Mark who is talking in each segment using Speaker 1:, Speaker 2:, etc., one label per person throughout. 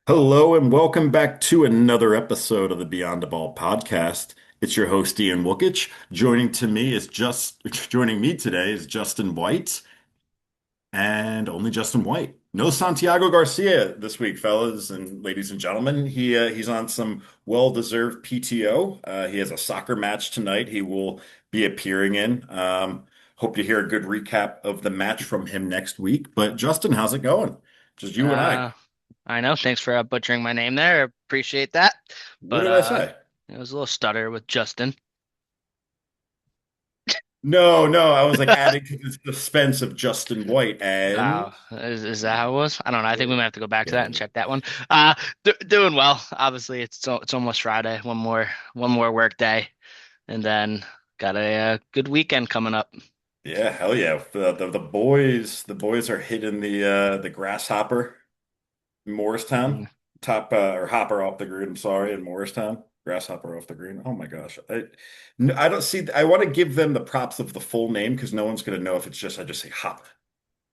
Speaker 1: Hello and welcome back to another episode of the Beyond.a.ball podcast. It's your host Ian Wookich. Joining me today is Justin White and only Justin White. No Santiago Garcia this week, fellas and ladies and gentlemen. He's on some well-deserved PTO. He has a soccer match tonight. He will be appearing in. Hope to hear a good recap of the match from him next week. But Justin, how's it going? Just you and I.
Speaker 2: Uh, I know. Thanks for butchering my name there. Appreciate that.
Speaker 1: What
Speaker 2: But
Speaker 1: did I say?
Speaker 2: it was a little stutter with Justin.
Speaker 1: No, no, I was like adding to the suspense of Justin White and
Speaker 2: Is that how it was? I don't know. I think we might have to go back to that and
Speaker 1: yeah,
Speaker 2: check that one. Uh, doing well. Obviously, it's almost Friday. One more work day, and then got a good weekend coming up.
Speaker 1: yeah, hell yeah. The boys are hitting the grasshopper in Morristown.
Speaker 2: Mm.
Speaker 1: Top or hopper off the green, I'm sorry, in Morristown. Grasshopper off the green. Oh my gosh. I don't see I want to give them the props of the full name because no one's gonna know if it's just I just say hop,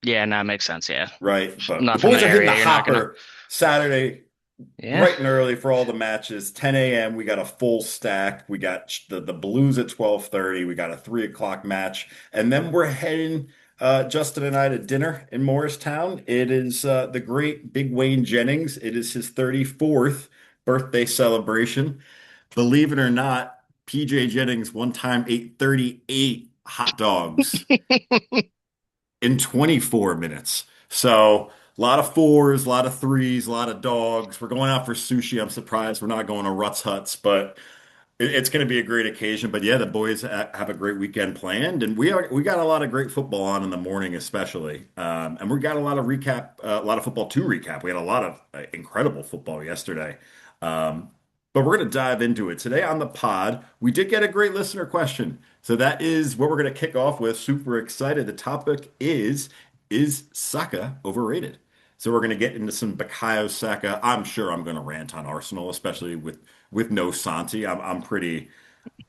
Speaker 2: Yeah, no, that makes sense. Yeah,
Speaker 1: right? But the
Speaker 2: not from the
Speaker 1: boys are hitting the
Speaker 2: area. You're not gonna.
Speaker 1: hopper Saturday
Speaker 2: Yeah.
Speaker 1: bright and early for all the matches. 10 a.m. We got a full stack. We got the Blues at 12:30. We got a 3 o'clock match, and then we're heading Justin and I to dinner in Morristown. It is the great Big Wayne Jennings. It is his 34th birthday celebration. Believe it or not, PJ Jennings one time ate 38 hot dogs in 24 minutes. So a lot of fours, a lot of threes, a lot of dogs. We're going out for sushi. I'm surprised we're not going to Rutt's Huts, but it's going to be a great occasion. But yeah, the boys have a great weekend planned, and we got a lot of great football on in the morning, especially. And we got a lot of a lot of football to recap. We had a lot of incredible football yesterday. Um, but we're going to dive into it today on the pod. We did get a great listener question, so that is what we're going to kick off with. Super excited. The topic is Saka overrated? So we're going to get into some Buyako Saka. I'm sure I'm going to rant on Arsenal, especially with no Santi. I'm pretty.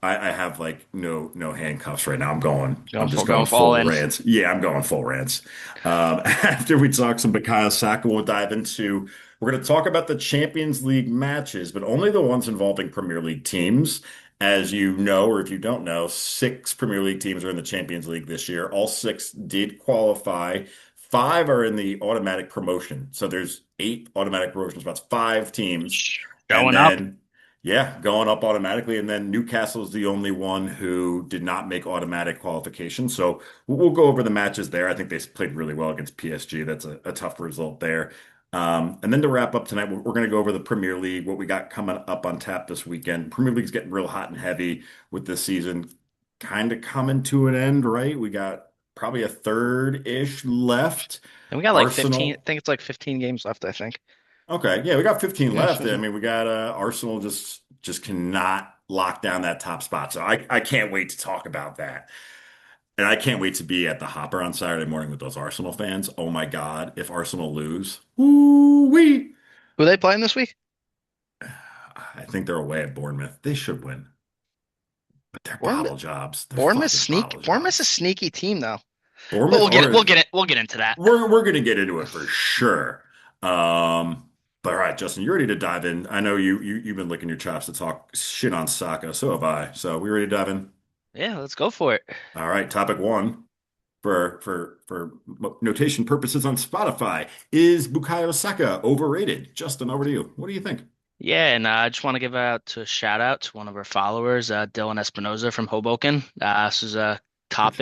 Speaker 1: I have like no handcuffs right now. I'm just
Speaker 2: Going
Speaker 1: going
Speaker 2: for all
Speaker 1: full
Speaker 2: in.
Speaker 1: rants. Yeah, I'm going full rants. After we talk some Buyako Saka, we'll dive into. We're going to talk about the Champions League matches, but only the ones involving Premier League teams. As you know, or if you don't know, six Premier League teams are in the Champions League this year. All six did qualify. Five are in the automatic promotion. So there's eight automatic promotions, about five teams. And
Speaker 2: Showing up.
Speaker 1: then, yeah, going up automatically. And then Newcastle's the only one who did not make automatic qualification. So we'll go over the matches there. I think they played really well against PSG. That's a tough result there. And then to wrap up tonight, we're going to go over the Premier League, what we got coming up on tap this weekend. Premier League's getting real hot and heavy with this season kind of coming to an end, right? We got probably a third-ish left.
Speaker 2: And we got like 15. I
Speaker 1: Arsenal.
Speaker 2: think it's like 15 games left, I think.
Speaker 1: Okay, yeah, we got 15
Speaker 2: Yeah.
Speaker 1: left. I mean, we got Arsenal just cannot lock down that top spot. So I can't wait to talk about that. And I can't wait to be at the Hopper on Saturday morning with those Arsenal fans. Oh my God, if Arsenal lose, ooh wee.
Speaker 2: Who are they playing this week?
Speaker 1: I think they're away at Bournemouth. They should win, but they're
Speaker 2: Bournemouth.
Speaker 1: bottle jobs. They're fucking bottle
Speaker 2: Bournemouth's a
Speaker 1: jobs.
Speaker 2: sneaky team though. But
Speaker 1: Bournemouth are
Speaker 2: we'll get into that.
Speaker 1: we're gonna get into it for sure. But all right, Justin, you ready to dive in? I know you've been licking your chops to talk shit on Saka, so have I. So we ready to dive in?
Speaker 2: Yeah, let's go for it.
Speaker 1: All right, topic one for notation purposes on Spotify is Bukayo Saka overrated? Justin, over to you. What do you think?
Speaker 2: Yeah, and I just want to give out to shout out to one of our followers, Dylan Espinoza from Hoboken. This is a
Speaker 1: Good shout out.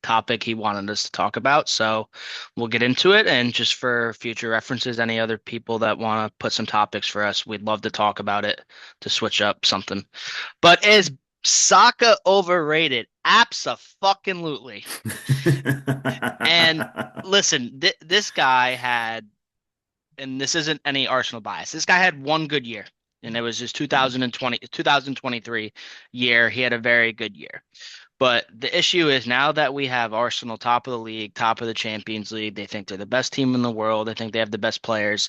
Speaker 2: topic he wanted us to talk about. So we'll get into it. And just for future references, any other people that want to put some topics for us, we'd love to talk about it to switch up something. But is Saka overrated? Abso-fucking-lutely. And listen, this guy had, and this isn't any Arsenal bias. This guy had one good year, and it was his 2023 year. He had a very good year. But the issue is now that we have Arsenal top of the league, top of the Champions League, they think they're the best team in the world. They think they have the best players.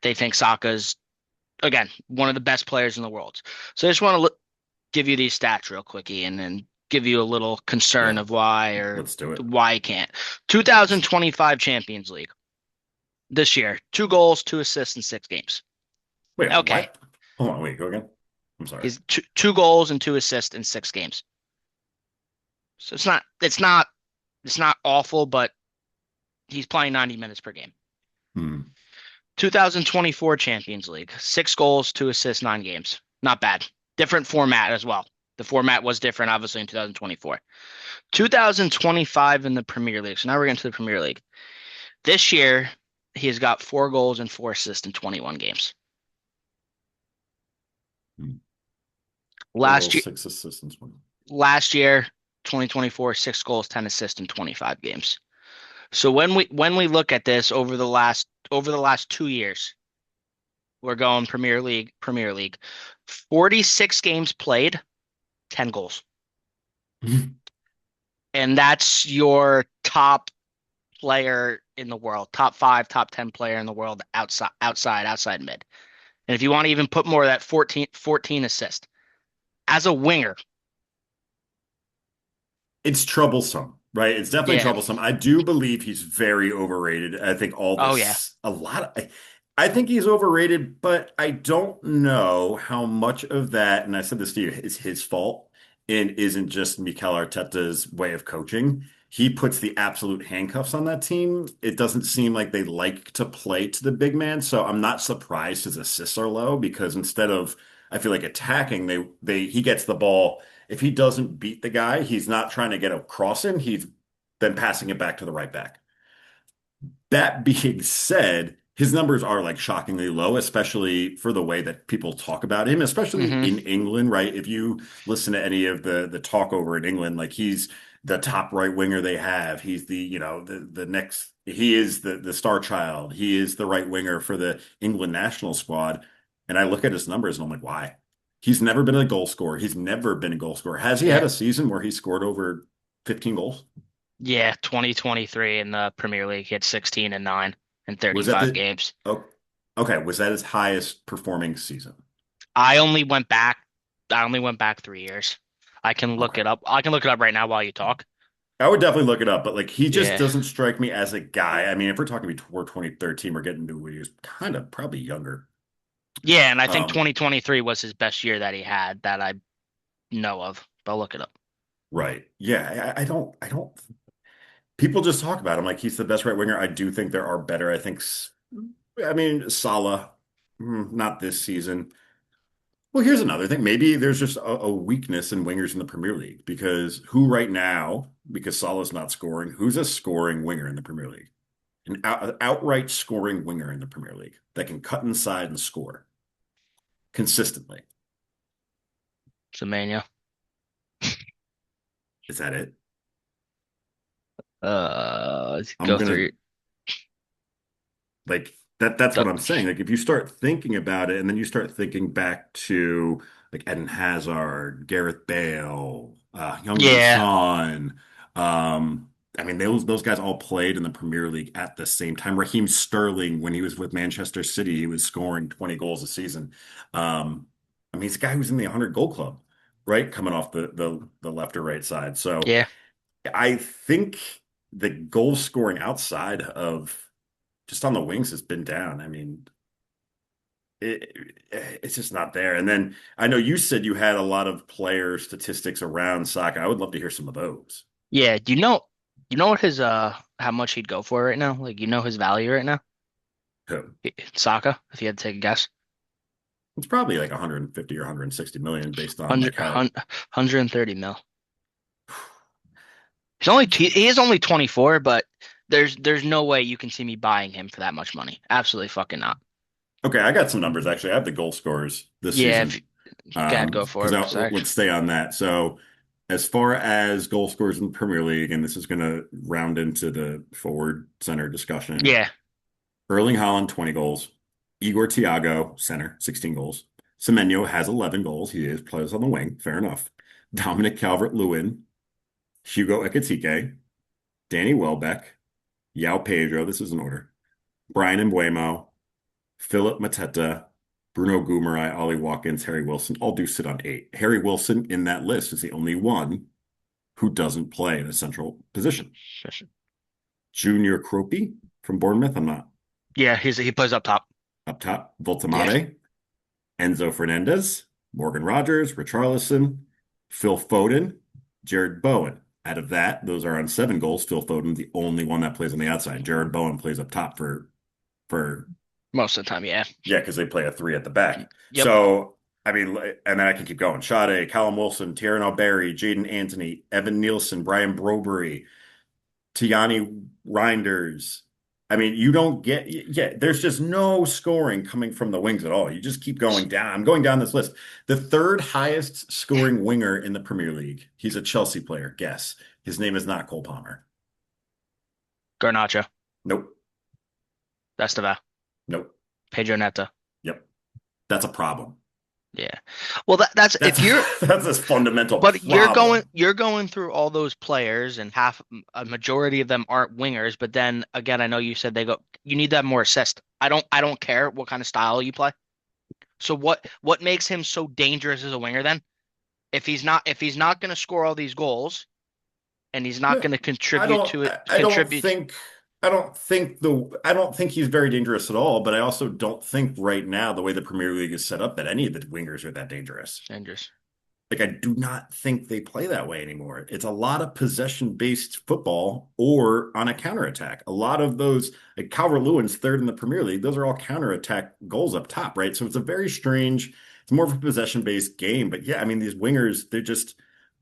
Speaker 2: They think Saka's, again, one of the best players in the world. So I just want to give you these stats real quickie and then give you a little concern
Speaker 1: Yeah,
Speaker 2: of why or
Speaker 1: let's do it.
Speaker 2: why he can't. 2025 Champions League. this year. 2 goals, 2 assists in 6 games.
Speaker 1: Wait,
Speaker 2: Okay.
Speaker 1: what? Hold on, wait, go again. I'm sorry.
Speaker 2: He's two goals and 2 assists in 6 games. So it's not awful, but he's playing 90 minutes per game.
Speaker 1: Hmm.
Speaker 2: 2024 Champions League, 6 goals, 2 assists, 9 games. Not bad. Different format as well. The format was different, obviously, in 2024. 2025 in the Premier League. So now we're getting to the Premier League. This year, he has got 4 goals and 4 assists in 21 games.
Speaker 1: Hmm. Four
Speaker 2: Last
Speaker 1: goals,
Speaker 2: year,
Speaker 1: six assists, one.
Speaker 2: last year, 2024, 6 goals, 10 assists in 25 games. So when we look at this over the last 2 years, we're going Premier League. 46 games played, 10 goals. And that's your top player in the world, top five, top 10 player in the world outside mid. And if you want to even put more of that 14 assists as a winger.
Speaker 1: It's troublesome, right? It's definitely
Speaker 2: Yeah.
Speaker 1: troublesome. I do believe he's very overrated. I think all
Speaker 2: Oh yeah.
Speaker 1: this, a lot of, I think he's overrated, but I don't know how much of that, and I said this to you, is his fault and isn't just Mikel Arteta's way of coaching. He puts the absolute handcuffs on that team. It doesn't seem like they like to play to the big man, so I'm not surprised his assists are low because instead of, I feel like attacking, he gets the ball if he doesn't beat the guy, he's not trying to get across him. He's then passing it back to the right back. That being said, his numbers are like shockingly low, especially for the way that people talk about him, especially
Speaker 2: Hmm.
Speaker 1: in England, right? If you listen to any of the talk over in England, like he's the top right winger they have. He's the next he is the star child. He is the right winger for the England national squad. And I look at his numbers and I'm like, why? He's never been a goal scorer. He's never been a goal scorer. Has he had
Speaker 2: Yeah.
Speaker 1: a season where he scored over 15 goals?
Speaker 2: Yeah. 2023 in the Premier League, he had 16 and 9 in
Speaker 1: Was that
Speaker 2: 35
Speaker 1: the
Speaker 2: games.
Speaker 1: oh okay, was that his highest performing season?
Speaker 2: I only went back I only went back 3 years. I can look
Speaker 1: Okay.
Speaker 2: it up. I can look it up right now while you talk.
Speaker 1: I would definitely look it up, but like he just
Speaker 2: Yeah.
Speaker 1: doesn't strike me as a guy. I mean, if we're talking before 2013, we're getting to when he was kind of probably younger.
Speaker 2: Yeah, and I think
Speaker 1: Um,
Speaker 2: 2023 was his best year that he had that I know of. But I'll look it up.
Speaker 1: right. Yeah, I don't people just talk about him like he's the best right winger. I do think there are better. I mean, Salah, not this season. Well, here's another thing. Maybe there's just a weakness in wingers in the Premier League because who right now, because Salah's not scoring, who's a scoring winger in the Premier League? An outright scoring winger in the Premier League that can cut inside and score consistently.
Speaker 2: Semenya.
Speaker 1: Is that it? I'm
Speaker 2: Go
Speaker 1: gonna
Speaker 2: through.
Speaker 1: like that's
Speaker 2: The,
Speaker 1: what I'm saying. Like if you start thinking about it and then you start thinking back to like Eden Hazard, Gareth Bale, Heung-min
Speaker 2: yeah,
Speaker 1: Son, I mean those guys all played in the Premier League at the same time. Raheem Sterling, when he was with Manchester City, he was scoring 20 goals a season. I mean he's a guy who's in the 100 goal club, right? Coming off the left or right side. So
Speaker 2: yeah,
Speaker 1: I think the goal scoring outside of just on the wings has been down. I mean, it's just not there. And then I know you said you had a lot of player statistics around Saka. I would love to hear some of those.
Speaker 2: yeah. Do you know what his how much he'd go for right now? Like his value right now?
Speaker 1: Who?
Speaker 2: Saka, if you had to take a guess.
Speaker 1: It's probably like 150 or 160 million based on
Speaker 2: 100,
Speaker 1: like how
Speaker 2: 130 mil. He is only 24, but there's no way you can see me buying him for that much money. Absolutely fucking not.
Speaker 1: okay, I got some numbers actually. I have the goal scorers this
Speaker 2: Yeah, if
Speaker 1: season.
Speaker 2: you gotta go for it. Sorry.
Speaker 1: Let's stay on that. So as far as goal scorers in the Premier League, and this is going to round into the forward center discussion.
Speaker 2: Yeah,
Speaker 1: Erling Haaland, 20 goals. Igor Thiago, center, 16 goals. Semenyo has 11 goals. Plays on the wing. Fair enough. Dominic Calvert-Lewin, Hugo Ekitike, Danny Welbeck, Yao Pedro, this is in order. Brian Mbeumo, Philip Mateta, Bruno Guimaraes, Ollie Watkins, Harry Wilson, all do sit on 8. Harry Wilson in that list is the only one who doesn't play in a central position. Junior Kroppi from Bournemouth, I'm not.
Speaker 2: Yeah, he plays up top.
Speaker 1: Up top,
Speaker 2: Yeah,
Speaker 1: Voltemade, Enzo Fernandez, Morgan Rogers, Richarlison, Phil Foden, Jared Bowen. Out of that, those are on 7 goals. Phil Foden's the only one that plays on the outside. Jared Bowen plays up top for
Speaker 2: most of the time. Yeah.
Speaker 1: yeah, because they play a three at the back.
Speaker 2: Yep.
Speaker 1: So I mean, and then I can keep going. Sade, Callum Wilson, Tiernan Alberry, Jaden Anthony, Evan Nielsen, Brian Broberry, Tiani Reinders. I mean, you don't get, yeah, there's just no scoring coming from the wings at all. You just keep going down. I'm going down this list. The third highest scoring winger in the Premier League. He's a Chelsea player. Guess. His name is not Cole Palmer.
Speaker 2: Garnacho,
Speaker 1: Nope.
Speaker 2: Esteva,
Speaker 1: Nope.
Speaker 2: Pedro Neto.
Speaker 1: Yep. That's a problem.
Speaker 2: Yeah. Well, that's
Speaker 1: That's
Speaker 2: if you're,
Speaker 1: that's a fundamental
Speaker 2: but
Speaker 1: problem.
Speaker 2: you're going through all those players, and half a majority of them aren't wingers. But then again, I know you said you need to have more assist. I don't care what kind of style you play. So what makes him so dangerous as a winger then? If he's not going to score all these goals and he's not
Speaker 1: No,
Speaker 2: going to contribute to it,
Speaker 1: I don't think I don't think he's very dangerous at all, but I also don't think right now the way the Premier League is set up that any of the wingers are that dangerous.
Speaker 2: dangerous.
Speaker 1: Like I do not think they play that way anymore. It's a lot of possession-based football or on a counterattack. A lot of those, like Calvert-Lewin's third in the Premier League, those are all counterattack goals up top, right? So it's a very strange, it's more of a possession-based game. But yeah, I mean, these wingers, they're just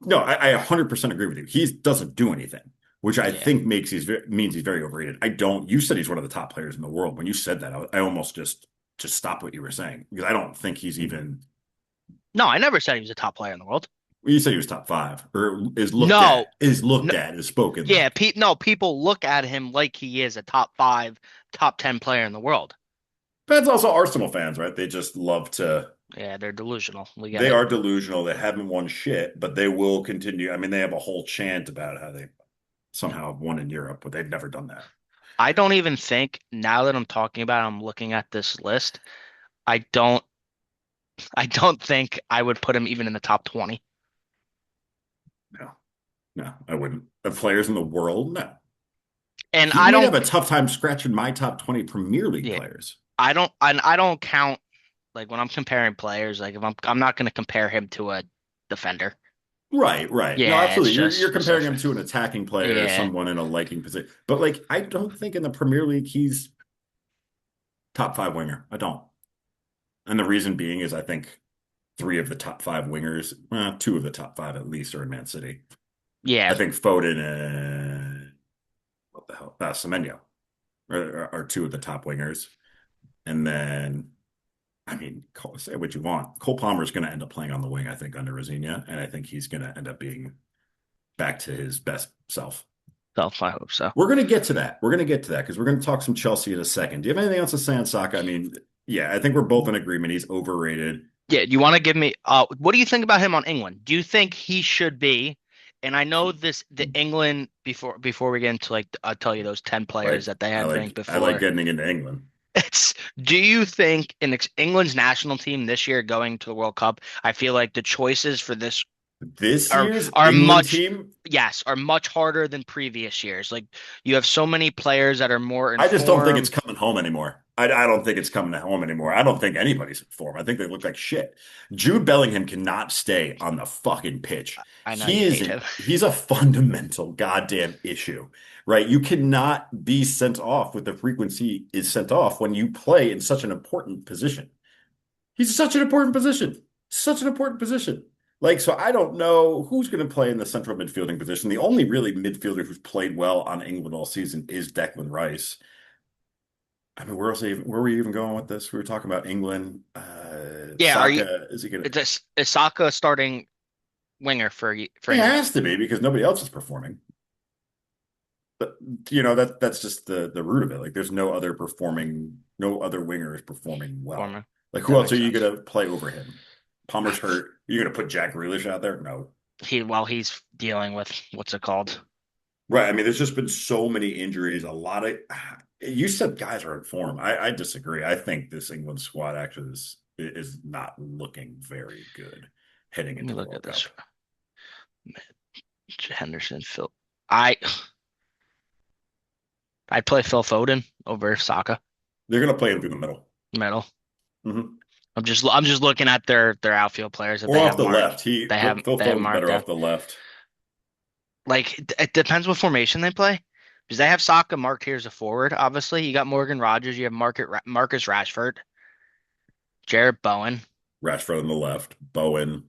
Speaker 1: no, I 100% agree with you. He doesn't do anything, which I
Speaker 2: Yeah.
Speaker 1: think means he's very overrated. I don't, you said he's one of the top players in the world. When you said that, I almost just stopped what you were saying because I don't think he's even
Speaker 2: No, I never said he was a top player in the world.
Speaker 1: you said he was top five, or
Speaker 2: No,
Speaker 1: is looked
Speaker 2: no,
Speaker 1: at, is spoken
Speaker 2: yeah,
Speaker 1: like.
Speaker 2: pe no, people look at him like he is a top five, top 10 player in the world.
Speaker 1: But it's also Arsenal fans, right? They just love to.
Speaker 2: Yeah, they're delusional. We get
Speaker 1: They
Speaker 2: it.
Speaker 1: are delusional. They haven't won shit, but they will continue. I mean, they have a whole chant about how they somehow have won in Europe, but they've never done that.
Speaker 2: I don't even think now that I'm talking about it, I'm looking at this list. I don't I don't think I would put him even in the top 20.
Speaker 1: No, no, I wouldn't. Of players in the world, no.
Speaker 2: And
Speaker 1: He
Speaker 2: I
Speaker 1: might
Speaker 2: don't
Speaker 1: have a tough time scratching my top 20 Premier League
Speaker 2: yeah,
Speaker 1: players.
Speaker 2: I don't count like when I'm comparing players, like if I'm not going to compare him to a defender.
Speaker 1: Right, right. No,
Speaker 2: Yeah, it's
Speaker 1: absolutely. You're
Speaker 2: just it's
Speaker 1: comparing him
Speaker 2: different.
Speaker 1: to an attacking player or
Speaker 2: Yeah.
Speaker 1: someone in a liking position. But like, I don't think in the Premier League he's top five winger. I don't. And the reason being is I think three of the top five wingers, two of the top five at least are in Man City. I
Speaker 2: Yeah.
Speaker 1: think Foden and what the hell, Semenyo are two of the top wingers. And then, I mean, say what you want. Cole Palmer is going to end up playing on the wing, I think, under Rosinia, and I think he's going to end up being back to his best self.
Speaker 2: Self, I hope so.
Speaker 1: We're going to get to that. We're going to get to that because we're going to talk some Chelsea in a second. Do you have anything else to say on Saka? I mean, yeah, I think we're both in agreement. He's overrated.
Speaker 2: Yeah, you want to give me what do you think about him on England? Do you think he should be? And I know the England before we get into like I'll tell you those 10 players that they had ranked
Speaker 1: I like
Speaker 2: before.
Speaker 1: getting into England.
Speaker 2: It's do you think in England's national team this year going to the World Cup, I feel like the choices for this
Speaker 1: This
Speaker 2: are
Speaker 1: year's
Speaker 2: are
Speaker 1: England
Speaker 2: much
Speaker 1: team,
Speaker 2: yes, are much harder than previous years. Like you have so many players that are more
Speaker 1: I just don't think it's
Speaker 2: informed.
Speaker 1: coming home anymore. I don't think it's coming home anymore. I don't think anybody's in form. I think they look like shit. Jude Bellingham cannot stay on the fucking pitch.
Speaker 2: I know you hate him.
Speaker 1: He's a fundamental goddamn issue, right? You cannot be sent off with the frequency is sent off when you play in such an important position. He's such an important position. Such an important position. Like, so I don't know who's going to play in the central midfielding position. The only really midfielder who's played well on England all season is Declan Rice. I mean, where were you even going with this? We were talking about England.
Speaker 2: Yeah, are you
Speaker 1: Saka, is he gonna?
Speaker 2: is Saka starting winger for
Speaker 1: He
Speaker 2: England?
Speaker 1: has to be because nobody else is performing. But that's just the root of it. Like, there's no other winger is performing well.
Speaker 2: Foreman.
Speaker 1: Like, who
Speaker 2: That
Speaker 1: else are
Speaker 2: makes
Speaker 1: you
Speaker 2: sense.
Speaker 1: gonna play over him? Palmer's hurt. You're gonna put Jack Grealish out there? No.
Speaker 2: While he's dealing with what's it called?
Speaker 1: Right. I mean, there's just been so many injuries. A lot of you said guys are in form. I disagree. I think this England squad actually is not looking very good heading
Speaker 2: Let me
Speaker 1: into the
Speaker 2: look
Speaker 1: World
Speaker 2: at this.
Speaker 1: Cup.
Speaker 2: Henderson, Phil. I I'd play Phil Foden over Saka.
Speaker 1: They're gonna play him through the middle.
Speaker 2: Middle.
Speaker 1: Hmm.
Speaker 2: I'm just looking at their outfield players that
Speaker 1: Or
Speaker 2: they
Speaker 1: off
Speaker 2: have
Speaker 1: the
Speaker 2: marked.
Speaker 1: left. He
Speaker 2: They have
Speaker 1: Phil
Speaker 2: they have
Speaker 1: Foden's
Speaker 2: marked
Speaker 1: better
Speaker 2: down.
Speaker 1: off the left.
Speaker 2: Like it depends what formation they play. Because they have Saka marked here as a forward. Obviously, you got Morgan Rogers. You have Marcus Rashford, Jarrett Bowen.
Speaker 1: Rashford on the left. Bowen.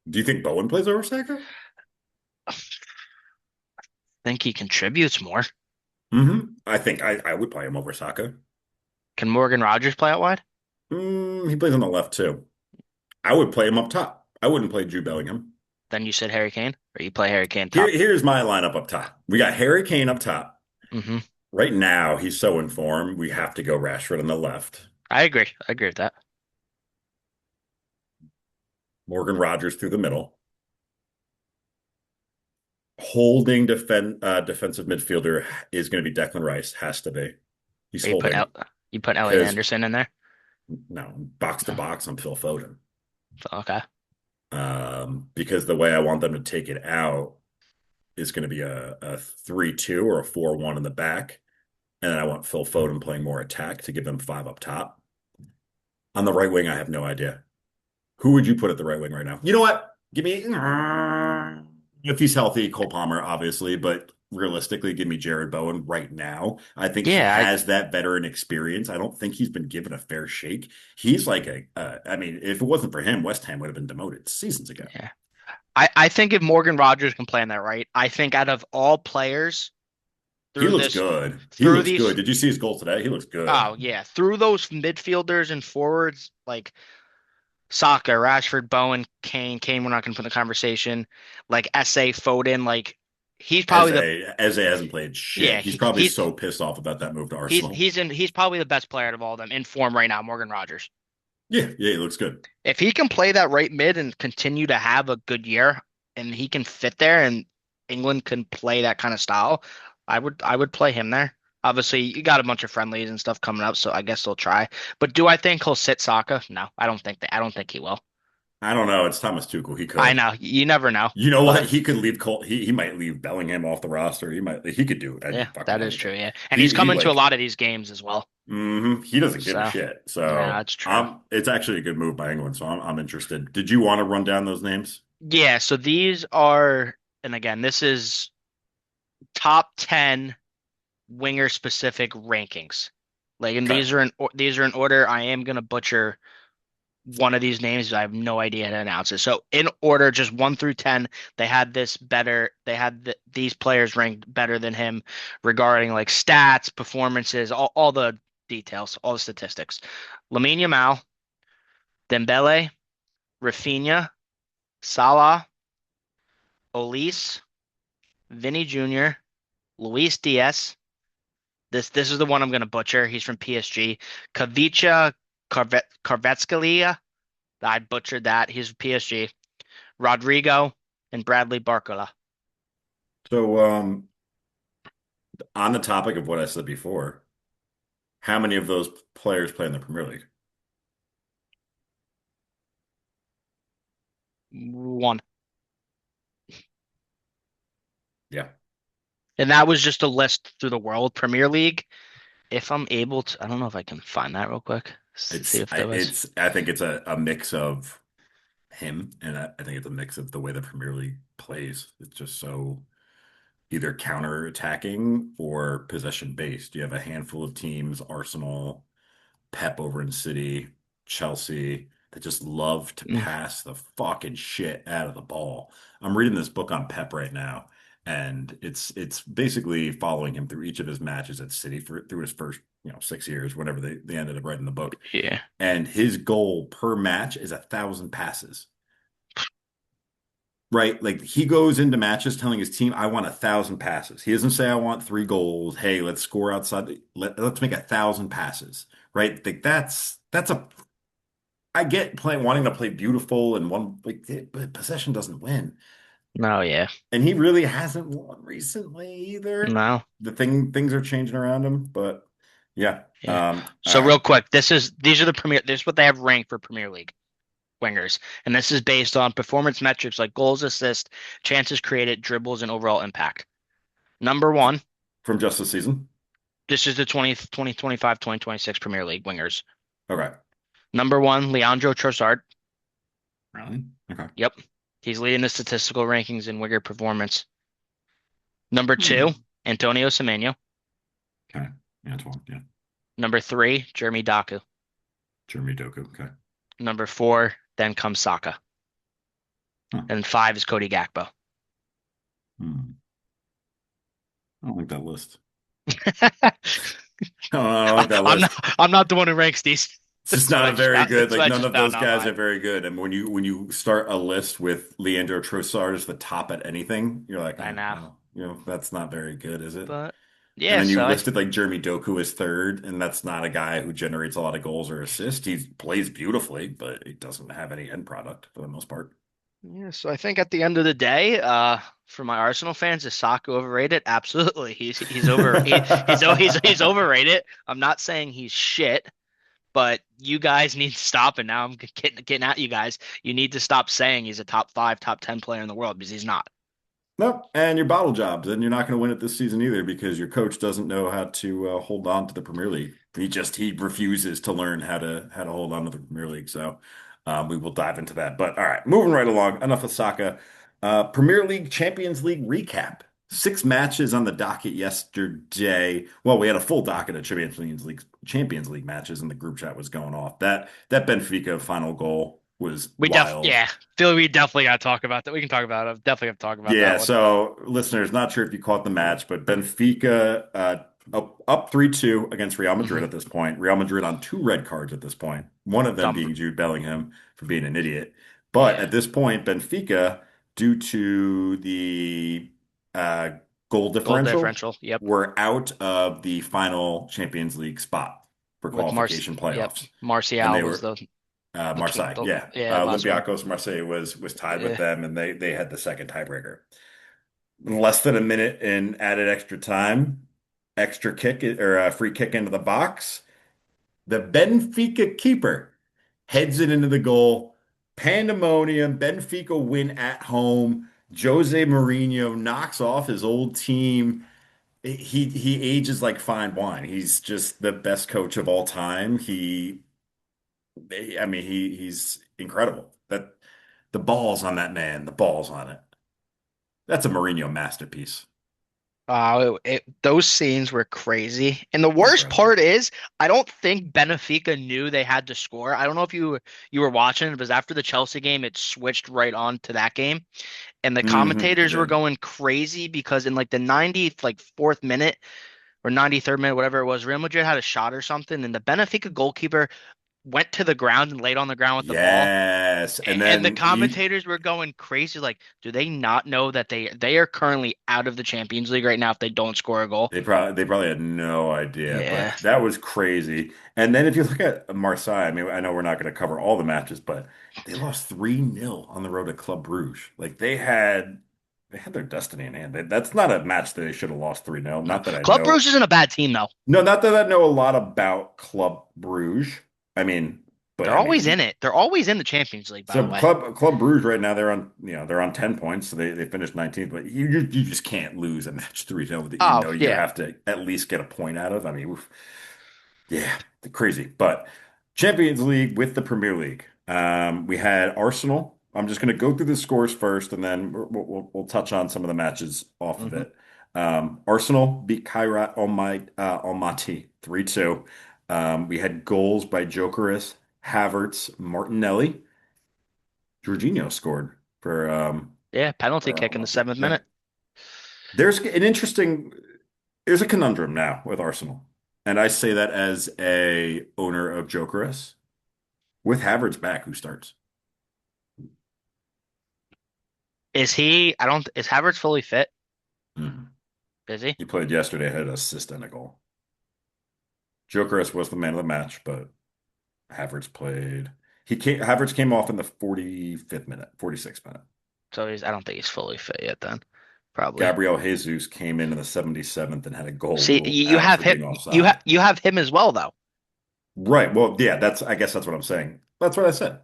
Speaker 1: Do you think Bowen plays over Saka?
Speaker 2: I think he contributes more.
Speaker 1: I think I would play him over Saka.
Speaker 2: Can Morgan Rogers play out wide?
Speaker 1: He plays on the left too. I would play him up top. I wouldn't play Jude Bellingham.
Speaker 2: Then you said Harry Kane, or you play Harry Kane top.
Speaker 1: Here's my lineup up top. We got Harry Kane up top.
Speaker 2: Hmm.
Speaker 1: Right now, he's so in form. We have to go Rashford on the left.
Speaker 2: I agree. I agree with that.
Speaker 1: Morgan Rogers through the middle. Holding defensive midfielder is going to be Declan Rice. Has to be. He's
Speaker 2: Or you put
Speaker 1: holding
Speaker 2: Elliot
Speaker 1: because
Speaker 2: Anderson in there.
Speaker 1: no box to
Speaker 2: Oh,
Speaker 1: box. I'm Phil Foden.
Speaker 2: okay.
Speaker 1: Because the way I want them to take it out is going to be a 3-2 or a 4-1 in the back. And then I want Phil Foden playing more attack to give them five up top. On the right wing, I have no idea. Who would you put at the right wing right now? You know what? Give me, if he's healthy, Cole Palmer, obviously, but realistically, give me Jared Bowen right now. I think he
Speaker 2: Yeah,
Speaker 1: has that veteran experience. I don't think he's been given a fair shake. He's like I mean, if it wasn't for him, West Ham would have been demoted seasons ago.
Speaker 2: yeah. I think if Morgan Rogers can play in that right, I think out of all players
Speaker 1: He
Speaker 2: through
Speaker 1: looks
Speaker 2: this
Speaker 1: good. He
Speaker 2: through
Speaker 1: looks
Speaker 2: these
Speaker 1: good. Did you see his goal today? He looks good.
Speaker 2: oh yeah, through those midfielders and forwards like Saka, Rashford, Bowen, Kane, we're not gonna put in the conversation. Like SA Foden, like he's probably the
Speaker 1: Eze hasn't played shit.
Speaker 2: yeah,
Speaker 1: He's
Speaker 2: he,
Speaker 1: probably
Speaker 2: he's
Speaker 1: so pissed off about that move to
Speaker 2: he's
Speaker 1: Arsenal.
Speaker 2: he's in he's probably the best player out of all of them in form right now, Morgan Rogers.
Speaker 1: Yeah, yeah, he looks good.
Speaker 2: If he can play that right mid and continue to have a good year and he can fit there and England can play that kind of style, I would play him there. Obviously, you got a bunch of friendlies and stuff coming up, so I guess they'll try. But do I think he'll sit Saka? No, I don't think he will.
Speaker 1: I don't know. It's Thomas Tuchel. He
Speaker 2: I
Speaker 1: could.
Speaker 2: know. You never know.
Speaker 1: You know what?
Speaker 2: But
Speaker 1: He could leave Cole. He might leave Bellingham off the roster. He could do
Speaker 2: yeah,
Speaker 1: fucking
Speaker 2: that is true,
Speaker 1: anything.
Speaker 2: yeah. And he's
Speaker 1: He
Speaker 2: coming to a
Speaker 1: like
Speaker 2: lot of these games as well.
Speaker 1: he doesn't give a
Speaker 2: So,
Speaker 1: shit.
Speaker 2: yeah,
Speaker 1: So
Speaker 2: that's true.
Speaker 1: it's actually a good move by England. So I'm interested. Did you want to run down those names?
Speaker 2: Yeah, so these are, and again, this is top 10 winger specific rankings. Like, and
Speaker 1: Okay.
Speaker 2: these are in order. I am gonna butcher one of these names. I have no idea how to announce it. So in order, just 1 through 10, they had this better. They had these players ranked better than him regarding like stats, performances, all the details, all the statistics. Lamine Yamal, Dembele, Rafinha, Salah, Olise, Vinny Jr., Luis Diaz. This is the one I'm gonna butcher. He's from PSG. Kavicha Kvaratskhelia. I butchered that. He's from PSG. Rodrigo and Bradley Barcola.
Speaker 1: So on the topic of what I said before, how many of those players play in the Premier League?
Speaker 2: One.
Speaker 1: Yeah.
Speaker 2: And that was just a list through the World Premier League. If I'm able to, I don't know if I can find that real quick. See if there was.
Speaker 1: I think it's a mix of him, and I think it's a mix of the way the Premier League plays. It's just so either counter-attacking or possession based. You have a handful of teams, Arsenal, Pep over in City, Chelsea, that just love to
Speaker 2: Mm,
Speaker 1: pass the fucking shit out of the ball. I'm reading this book on Pep right now, and it's basically following him through each of his matches at City through his first 6 years, whenever they ended up writing the book.
Speaker 2: yeah.
Speaker 1: And his goal per match is 1,000 passes. Right? Like he goes into matches telling his team, I want 1,000 passes. He doesn't say I want 3 goals. Hey, let's score outside. Let's make 1,000 passes. Right? Like that's a I get playing wanting to play beautiful and one like but possession doesn't win.
Speaker 2: No, yeah.
Speaker 1: And he really hasn't won recently either.
Speaker 2: No,
Speaker 1: Things are changing around him, but yeah.
Speaker 2: yeah. So
Speaker 1: I
Speaker 2: real quick, these are the Premier. This is what they have ranked for Premier League wingers, and this is based on performance metrics like goals, assists, chances created, dribbles, and overall impact. Number one,
Speaker 1: from just the season.
Speaker 2: This is the 2025-2026 Premier League wingers.
Speaker 1: Okay.
Speaker 2: Number one, Leandro Trossard.
Speaker 1: Really? Okay.
Speaker 2: Yep. He's leading the statistical rankings in winger performance. Number two,
Speaker 1: Hmm.
Speaker 2: Antonio Semenyo.
Speaker 1: Okay. Yeah, 12. Yeah.
Speaker 2: Number three, Jeremy Doku.
Speaker 1: Jeremy Doku. Okay.
Speaker 2: Number four, then comes Saka.
Speaker 1: Huh.
Speaker 2: And five is Cody Gakpo.
Speaker 1: Hmm. I don't like that list. I don't like that
Speaker 2: I'm
Speaker 1: list.
Speaker 2: not I'm not the one who ranks these.
Speaker 1: It's just not a very good,
Speaker 2: That's what
Speaker 1: like
Speaker 2: I
Speaker 1: none
Speaker 2: just
Speaker 1: of
Speaker 2: found
Speaker 1: those guys are
Speaker 2: online.
Speaker 1: very good. And when you start a list with Leandro Trossard as the top at anything, you're like,
Speaker 2: I know.
Speaker 1: well, that's not very good, is it?
Speaker 2: But
Speaker 1: And
Speaker 2: yeah,
Speaker 1: then you
Speaker 2: so
Speaker 1: listed like Jeremy Doku as third, and that's not a guy who generates a lot of goals or assists. He plays beautifully, but he doesn't have any end product for the most part.
Speaker 2: I think at the end of the day, for my Arsenal fans, is Saka overrated? Absolutely. He's overrated. I'm not saying he's shit, but you guys need to stop. And now I'm getting at you guys. You need to stop saying he's a top five, top 10 player in the world because he's not.
Speaker 1: Nope. And your bottle jobs, and you're not going to win it this season either because your coach doesn't know how to hold on to the Premier League. He refuses to learn how to hold on to the Premier League. So we will dive into that. But all right, moving right along. Enough of Saka. Premier League, Champions League recap. Six matches on the docket yesterday. Well, we had a full docket of Champions League matches, and the group chat was going off. That Benfica final goal was wild.
Speaker 2: Yeah, feel we definitely got to talk about that. We can talk about it. Definitely have to talk about that
Speaker 1: Yeah,
Speaker 2: one.
Speaker 1: so listeners, not sure if you caught the match, but Benfica up 3-2 against Real Madrid
Speaker 2: Hmm.
Speaker 1: at this point. Real Madrid on two red cards at this point, one of them
Speaker 2: Dumb.
Speaker 1: being Jude Bellingham for being an idiot. But
Speaker 2: Yeah,
Speaker 1: at this point, Benfica, due to the uh, goal
Speaker 2: goal
Speaker 1: differential,
Speaker 2: differential. Yep,
Speaker 1: were out of the final Champions League spot for
Speaker 2: with Mars.
Speaker 1: qualification
Speaker 2: Yep,
Speaker 1: playoffs. And
Speaker 2: Martial
Speaker 1: they
Speaker 2: was
Speaker 1: were
Speaker 2: the twin.
Speaker 1: Marseille, yeah.
Speaker 2: Yeah, last one.
Speaker 1: Olympiacos Marseille was tied with
Speaker 2: Yeah.
Speaker 1: them, and they had the second tiebreaker. Less than a minute in added extra time, extra kick or a free kick into the box. The Benfica keeper heads it into the goal. Pandemonium. Benfica win at home. Jose Mourinho knocks off his old team. He ages like fine wine. He's just the best coach of all time. I mean, he's incredible. That the balls on that man, the balls on it. That's a Mourinho masterpiece.
Speaker 2: Those scenes were crazy. And the worst
Speaker 1: Incredible.
Speaker 2: part is, I don't think Benfica knew they had to score. I don't know if you were watching it, because after the Chelsea game, it switched right on to that game. And the
Speaker 1: It
Speaker 2: commentators were
Speaker 1: did.
Speaker 2: going crazy because in like the 90th, like fourth minute or 93rd minute, whatever it was, Real Madrid had a shot or something, and the Benfica goalkeeper went to the ground and laid on the ground with the ball.
Speaker 1: Yes. And
Speaker 2: And the
Speaker 1: then you
Speaker 2: commentators were going crazy, like, do they not know that they are currently out of the Champions League right now if they don't score a goal?
Speaker 1: they probably had no idea,
Speaker 2: Yeah.
Speaker 1: but that was crazy. And then if you look at Marseille, I mean, I know we're not going to cover all the matches, but they lost 3-0 on the road to Club Brugge. Like they had their destiny in hand. That's not a match that they should have lost 3-0.
Speaker 2: No.
Speaker 1: Not that I
Speaker 2: Club
Speaker 1: know.
Speaker 2: Brugge isn't a bad team though.
Speaker 1: No, not that I know a lot about Club Brugge. I mean, but
Speaker 2: They're
Speaker 1: I
Speaker 2: always in
Speaker 1: mean,
Speaker 2: it. They're always in the Champions League, by the
Speaker 1: so
Speaker 2: way.
Speaker 1: Club Brugge right now they're on 10 points, so they finished 19th, but you just can't lose a match 3-0 that you
Speaker 2: Oh,
Speaker 1: know you
Speaker 2: yeah.
Speaker 1: have to at least get a point out of. I mean, oof, yeah, crazy. But Champions League with the Premier League. We had Arsenal. I'm just going to go through the scores first, and then we'll touch on some of the matches off of
Speaker 2: Hmm.
Speaker 1: it. Arsenal beat Kairat Almaty 3-2. We had goals by Gyökeres, Havertz, Martinelli. Jorginho scored
Speaker 2: Yeah, penalty
Speaker 1: for
Speaker 2: kick in the
Speaker 1: Almaty.
Speaker 2: seventh
Speaker 1: Yeah.
Speaker 2: minute.
Speaker 1: There's a conundrum now with Arsenal. And I say that as a owner of Gyökeres. With Havertz back, who starts?
Speaker 2: Is Havertz fully fit?
Speaker 1: Mhm.
Speaker 2: Is he?
Speaker 1: He played yesterday, had an assist and a goal. Gyökeres was the man of the match, but Havertz played. Havertz came off in the 45th minute, 46th minute.
Speaker 2: I don't think he's fully fit yet then. Probably.
Speaker 1: Gabriel Jesus came in the 77th and had a goal
Speaker 2: See,
Speaker 1: ruled
Speaker 2: you
Speaker 1: out
Speaker 2: have
Speaker 1: for
Speaker 2: him
Speaker 1: being offside.
Speaker 2: you have him as well though.
Speaker 1: Right. Well, yeah, I guess that's what I'm saying. That's what I said.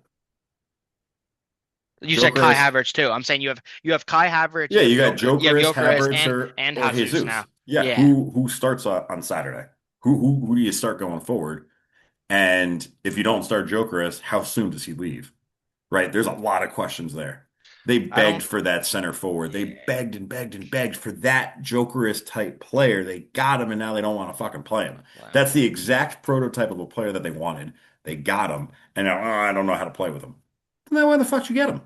Speaker 2: You said Kai
Speaker 1: Gyökeres.
Speaker 2: Havertz too. I'm saying you have Kai Havertz,
Speaker 1: Yeah, you got
Speaker 2: you have
Speaker 1: Gyökeres,
Speaker 2: Gyökeres
Speaker 1: Havertz,
Speaker 2: and
Speaker 1: or
Speaker 2: Jesus
Speaker 1: Jesus.
Speaker 2: now.
Speaker 1: Yeah,
Speaker 2: Yeah.
Speaker 1: who starts on Saturday? Who do you start going forward? And if you don't start Jokeris, how soon does he leave? Right? There's a lot of questions there. They
Speaker 2: I
Speaker 1: begged
Speaker 2: don't.
Speaker 1: for that center forward. They
Speaker 2: Yeah.
Speaker 1: begged and begged and begged for that Jokeris type player. They got him, and now they don't want to fucking play him.
Speaker 2: Wow.
Speaker 1: That's the exact prototype of a player that they wanted. They got him, and now, I don't know how to play with him. Then why the fuck you get him?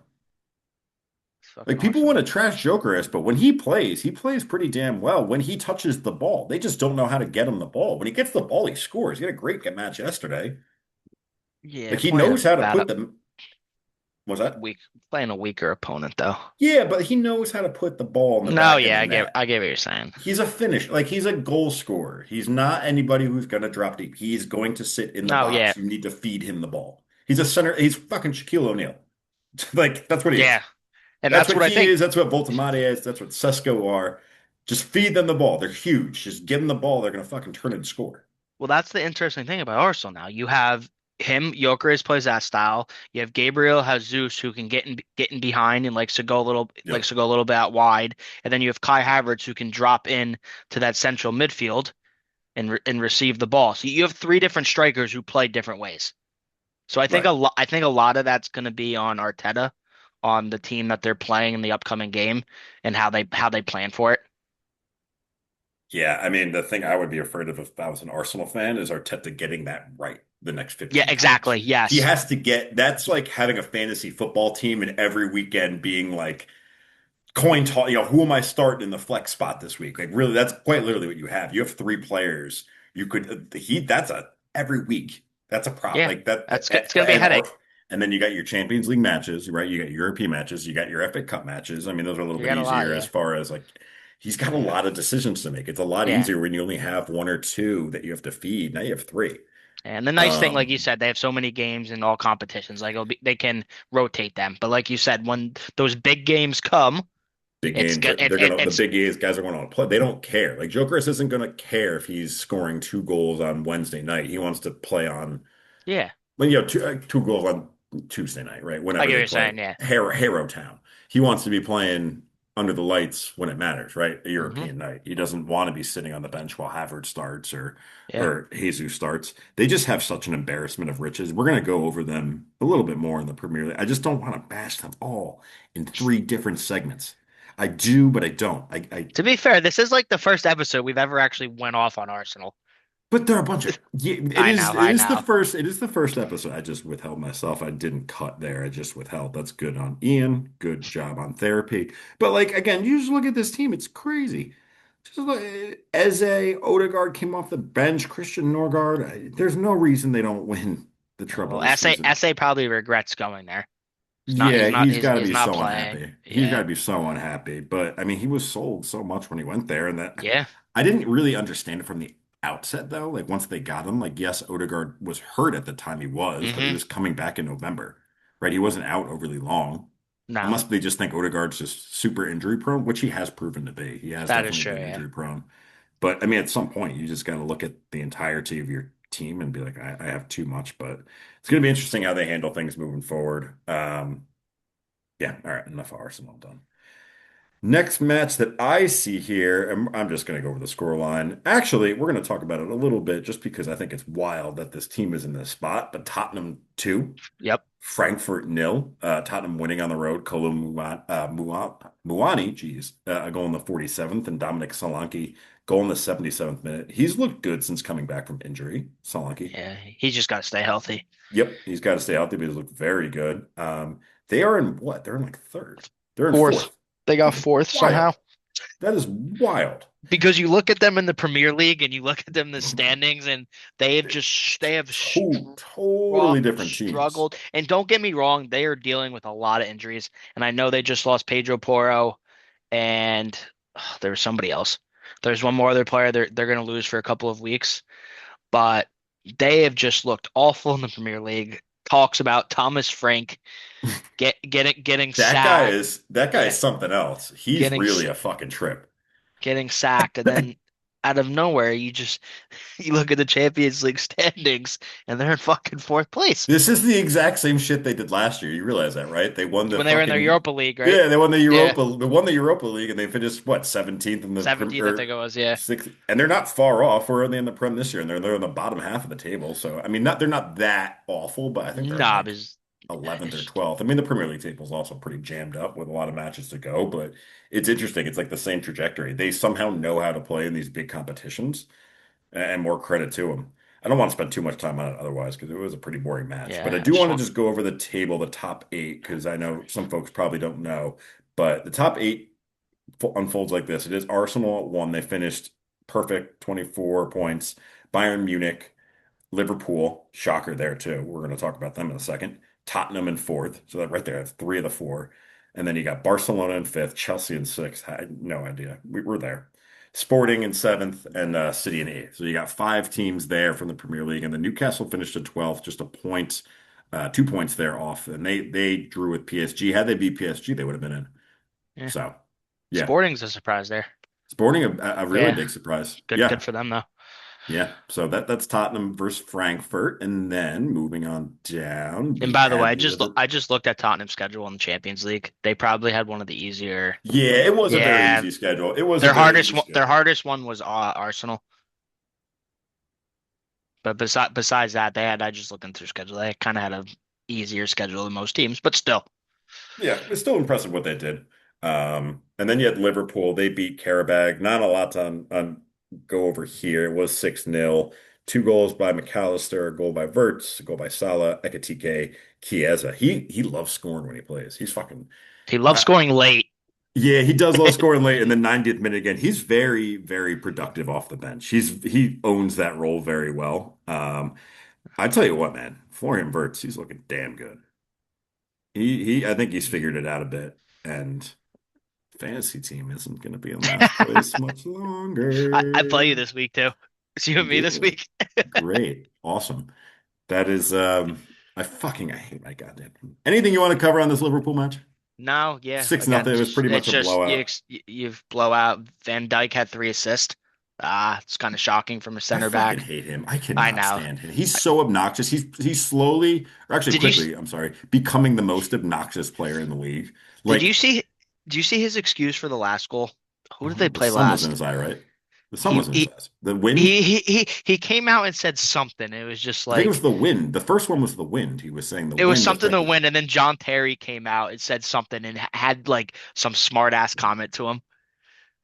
Speaker 2: It's fucking
Speaker 1: Like people want
Speaker 2: Arsenal.
Speaker 1: to trash Jokeris, but when he plays pretty damn well when he touches the ball. They just don't know how to get him the ball. When he gets the ball, he scores. He had a great match yesterday.
Speaker 2: Yeah,
Speaker 1: Like he
Speaker 2: playing a
Speaker 1: knows how to
Speaker 2: bad
Speaker 1: put them. Was that?
Speaker 2: weak, playing a weaker opponent though.
Speaker 1: Yeah, but he knows how to put the ball in the
Speaker 2: No,
Speaker 1: back of
Speaker 2: yeah,
Speaker 1: the
Speaker 2: I get,
Speaker 1: net.
Speaker 2: I get what you're saying.
Speaker 1: He's a finish, like he's a goal scorer. He's not anybody who's going to drop deep. He's going to sit in the
Speaker 2: No, yeah,
Speaker 1: box. You need to feed him the ball. He's a center. He's fucking Shaquille O'Neal. Like that's what he is.
Speaker 2: yeah, and
Speaker 1: That's
Speaker 2: that's
Speaker 1: what
Speaker 2: what I
Speaker 1: he
Speaker 2: think.
Speaker 1: is. That's what Voltamati is. That's what Sesko are. Just feed them the ball. They're huge. Just give them the ball. They're going to fucking turn it and score.
Speaker 2: Well, that's the interesting thing about Arsenal now. You have him, Gyökeres plays that style. You have Gabriel Jesus who can get in behind and
Speaker 1: Yep.
Speaker 2: likes to go a little bit out wide, and then you have Kai Havertz who can drop in to that central midfield and receive the ball. So you have three different strikers who play different ways. So
Speaker 1: Right.
Speaker 2: I think a lot of that's going to be on Arteta, on the team that they're playing in the upcoming game, and how they plan for it.
Speaker 1: Yeah. I mean, the thing I would be afraid of if I was an Arsenal fan is Arteta getting that right the next
Speaker 2: Yeah,
Speaker 1: 15
Speaker 2: exactly.
Speaker 1: times. He
Speaker 2: Yes.
Speaker 1: has to get that's like having a fantasy football team and every weekend being like, coin toss, who am I starting in the flex spot this week? Like really, that's quite literally what you have. You have three players. You could that's a every week. That's a prop
Speaker 2: Yeah.
Speaker 1: like that.
Speaker 2: It's going to be a headache.
Speaker 1: And then you got your Champions League matches, right? You got European matches. You got your FA Cup matches. I mean, those are a little
Speaker 2: You
Speaker 1: bit
Speaker 2: got a lot,
Speaker 1: easier as
Speaker 2: yeah.
Speaker 1: far as like he's got a lot of decisions to make. It's a lot
Speaker 2: Yeah.
Speaker 1: easier when you only have one or two that you have to feed. Now you have three.
Speaker 2: And the nice thing, like you
Speaker 1: Um,
Speaker 2: said, they have so many games in all competitions. They can rotate them. But like you said, when those big games come,
Speaker 1: Big
Speaker 2: it's
Speaker 1: games
Speaker 2: good.
Speaker 1: are the big guys are going to want to play. They don't care. Like Jokeris isn't going to care if he's scoring two goals on Wednesday night. He wants to play on
Speaker 2: Yeah,
Speaker 1: when two goals on Tuesday night, right?
Speaker 2: I
Speaker 1: Whenever
Speaker 2: get what
Speaker 1: they
Speaker 2: you're
Speaker 1: play
Speaker 2: saying. Yeah.
Speaker 1: Harrow Town. He wants to be playing under the lights when it matters, right? A
Speaker 2: Hmm.
Speaker 1: European night. He doesn't want to be sitting on the bench while Havertz starts
Speaker 2: Yeah.
Speaker 1: or Jesus starts. They just have such an embarrassment of riches. We're going to go over them a little bit more in the Premier League. I just don't want to bash them all in three different segments. I do, but I don't.
Speaker 2: To be fair, this is like the first episode we've ever actually went off on Arsenal.
Speaker 1: But there are a bunch of yeah,
Speaker 2: I know, I know.
Speaker 1: it is the first episode. I just withheld myself. I didn't cut there. I just withheld. That's good on Ian. Good job on therapy. But like again, you just look at this team, it's crazy. Just look, Eze, Odegaard came off the bench, Christian Norgard. There's no reason they don't win the treble
Speaker 2: Well,
Speaker 1: this season.
Speaker 2: SA probably regrets going there. He's not.
Speaker 1: Yeah,
Speaker 2: He's not.
Speaker 1: he's
Speaker 2: He's,
Speaker 1: got to
Speaker 2: he's
Speaker 1: be
Speaker 2: not
Speaker 1: so
Speaker 2: playing.
Speaker 1: unhappy. He's got
Speaker 2: Yeah.
Speaker 1: to be so unhappy. But I mean, he was sold so much when he went there, and that
Speaker 2: Yeah.
Speaker 1: I didn't really understand it from the outset, though. Like once they got him, like yes, Odegaard was hurt at the time he was, but he
Speaker 2: Hmm.
Speaker 1: was coming back in November, right? He wasn't out overly long,
Speaker 2: No,
Speaker 1: unless they just think Odegaard's just super injury prone, which he has proven to be. He has
Speaker 2: that is
Speaker 1: definitely
Speaker 2: true.
Speaker 1: been
Speaker 2: Yeah.
Speaker 1: injury prone. But I mean, at some point, you just got to look at the entirety of your team and be like, I have too much. But it's going to be interesting how they handle things moving forward. Yeah, all right, enough Arsenal done. Next match that I see here, and I'm just going to go over the score line. Actually, we're going to talk about it a little bit just because I think it's wild that this team is in this spot, but Tottenham 2,
Speaker 2: Yep.
Speaker 1: Frankfurt nil. Tottenham winning on the road. Muani, geez, a goal in the 47th, and Dominic Solanke goal in the 77th minute. He's looked good since coming back from injury, Solanke.
Speaker 2: Yeah. He's just got to stay healthy.
Speaker 1: Yep, he's got to stay healthy, but he's looked very good. They are in what? They're in like third. They're in
Speaker 2: Fourth.
Speaker 1: fourth.
Speaker 2: They got
Speaker 1: That's
Speaker 2: fourth somehow.
Speaker 1: wild. That is wild.
Speaker 2: Because you look at them in the Premier League and you look at them in the standings, and they have
Speaker 1: Totally different teams.
Speaker 2: struggled. And don't get me wrong, they are dealing with a lot of injuries. And I know they just lost Pedro Porro, and there was somebody else. There's one more other player they're going to lose for a couple of weeks, but they have just looked awful in the Premier League. Talks about Thomas Frank getting sacked.
Speaker 1: That guy
Speaker 2: Yeah,
Speaker 1: is something else. He's
Speaker 2: getting
Speaker 1: really a fucking trip.
Speaker 2: getting sacked, and then out of nowhere, you look at the Champions League standings and they're in fucking fourth place
Speaker 1: This is the exact same shit they did last year. You realize that, right? They won the
Speaker 2: when they were in their
Speaker 1: fucking
Speaker 2: Europa League, right?
Speaker 1: yeah,
Speaker 2: Yeah,
Speaker 1: They won the Europa League and they finished what 17th in the Prem
Speaker 2: 17th I think
Speaker 1: or
Speaker 2: it was. Yeah,
Speaker 1: sixth, and they're not far off. We're only in the Prem this year, and they're in the bottom half of the table. So I mean, not they're not that awful, but I think they're
Speaker 2: nah,
Speaker 1: like
Speaker 2: because
Speaker 1: 11th or 12th. I mean, the Premier League table is also pretty jammed up with a lot of matches to go, but it's interesting. It's like the same trajectory. They somehow know how to play in these big competitions, and more credit to them. I don't want to spend too much time on it otherwise because it was a pretty boring match. But I
Speaker 2: yeah, I
Speaker 1: do
Speaker 2: just
Speaker 1: want to
Speaker 2: want
Speaker 1: just go over the table, the top eight, because I know some folks probably don't know. But the top eight unfolds like this. It is Arsenal at one. They finished perfect, 24 points. Bayern Munich, Liverpool, shocker there too. We're going to talk about them in a second. Tottenham in fourth. So that right there, that's three of the four. And then you got Barcelona in fifth, Chelsea in sixth. I had no idea. We're there. Sporting in seventh, and City in eighth. So you got five teams there from the Premier League. And the Newcastle finished at 12th, just a point, 2 points there off. And they drew with PSG. Had they beat PSG, they would have been in.
Speaker 2: yeah.
Speaker 1: So yeah.
Speaker 2: Sporting's a surprise there.
Speaker 1: Sporting a really
Speaker 2: Yeah,
Speaker 1: big surprise.
Speaker 2: good
Speaker 1: Yeah.
Speaker 2: for them though.
Speaker 1: Yeah, so that's Tottenham versus Frankfurt, and then moving on down,
Speaker 2: And
Speaker 1: we
Speaker 2: by the way,
Speaker 1: had Liverpool.
Speaker 2: I just looked at Tottenham's schedule in the Champions League. They probably had one of the easier.
Speaker 1: Yeah, it was a very
Speaker 2: Yeah,
Speaker 1: easy schedule. It was a very easy
Speaker 2: their
Speaker 1: schedule.
Speaker 2: hardest one was Arsenal. But besides that, I just looking through schedule. They kind of had a easier schedule than most teams, but still.
Speaker 1: Yeah, it's still impressive what they did. And then you had Liverpool. They beat Karabag. Not a lot on go over here. It was 6-0. Two goals by McAllister, a goal by Verts, a goal by Salah, Ekitike, Chiesa. He loves scoring when he plays. He's fucking
Speaker 2: He loves scoring late.
Speaker 1: Yeah, he does love scoring late in the 90th minute again. He's very, very productive off the bench. He owns that role very well. I tell you what, man, Florian Wirtz, he's looking damn good. I think he's figured it out a bit, and fantasy team isn't going to be in last place much
Speaker 2: I play you
Speaker 1: longer.
Speaker 2: this week too. It's you
Speaker 1: You
Speaker 2: and me this
Speaker 1: do.
Speaker 2: week.
Speaker 1: Great. Awesome. That is I hate my goddamn. Anything you want to cover on this Liverpool match?
Speaker 2: No, yeah.
Speaker 1: Six
Speaker 2: Again,
Speaker 1: nothing. It was
Speaker 2: just
Speaker 1: pretty
Speaker 2: it's
Speaker 1: much a
Speaker 2: just
Speaker 1: blowout.
Speaker 2: you've blow out. Van Dijk had 3 assists. It's kind of shocking from a
Speaker 1: I
Speaker 2: center
Speaker 1: fucking
Speaker 2: back.
Speaker 1: hate him. I
Speaker 2: I
Speaker 1: cannot
Speaker 2: know.
Speaker 1: stand him. He's so obnoxious. He's slowly, or actually
Speaker 2: Did you
Speaker 1: quickly, I'm sorry, becoming the most obnoxious player in the league.
Speaker 2: did you
Speaker 1: Like,
Speaker 2: see did you see his excuse for the last goal? Who did they
Speaker 1: oh, the
Speaker 2: play
Speaker 1: sun was in
Speaker 2: last?
Speaker 1: his eye, right? The sun
Speaker 2: He
Speaker 1: was in his
Speaker 2: he
Speaker 1: eyes. The wind,
Speaker 2: he came out and said something. It was just
Speaker 1: I think it was
Speaker 2: like
Speaker 1: the wind. The first one was the wind. He was saying the
Speaker 2: it was
Speaker 1: wind
Speaker 2: something to
Speaker 1: affected.
Speaker 2: win, and then John Terry came out and said something and had like some smart ass comment to him.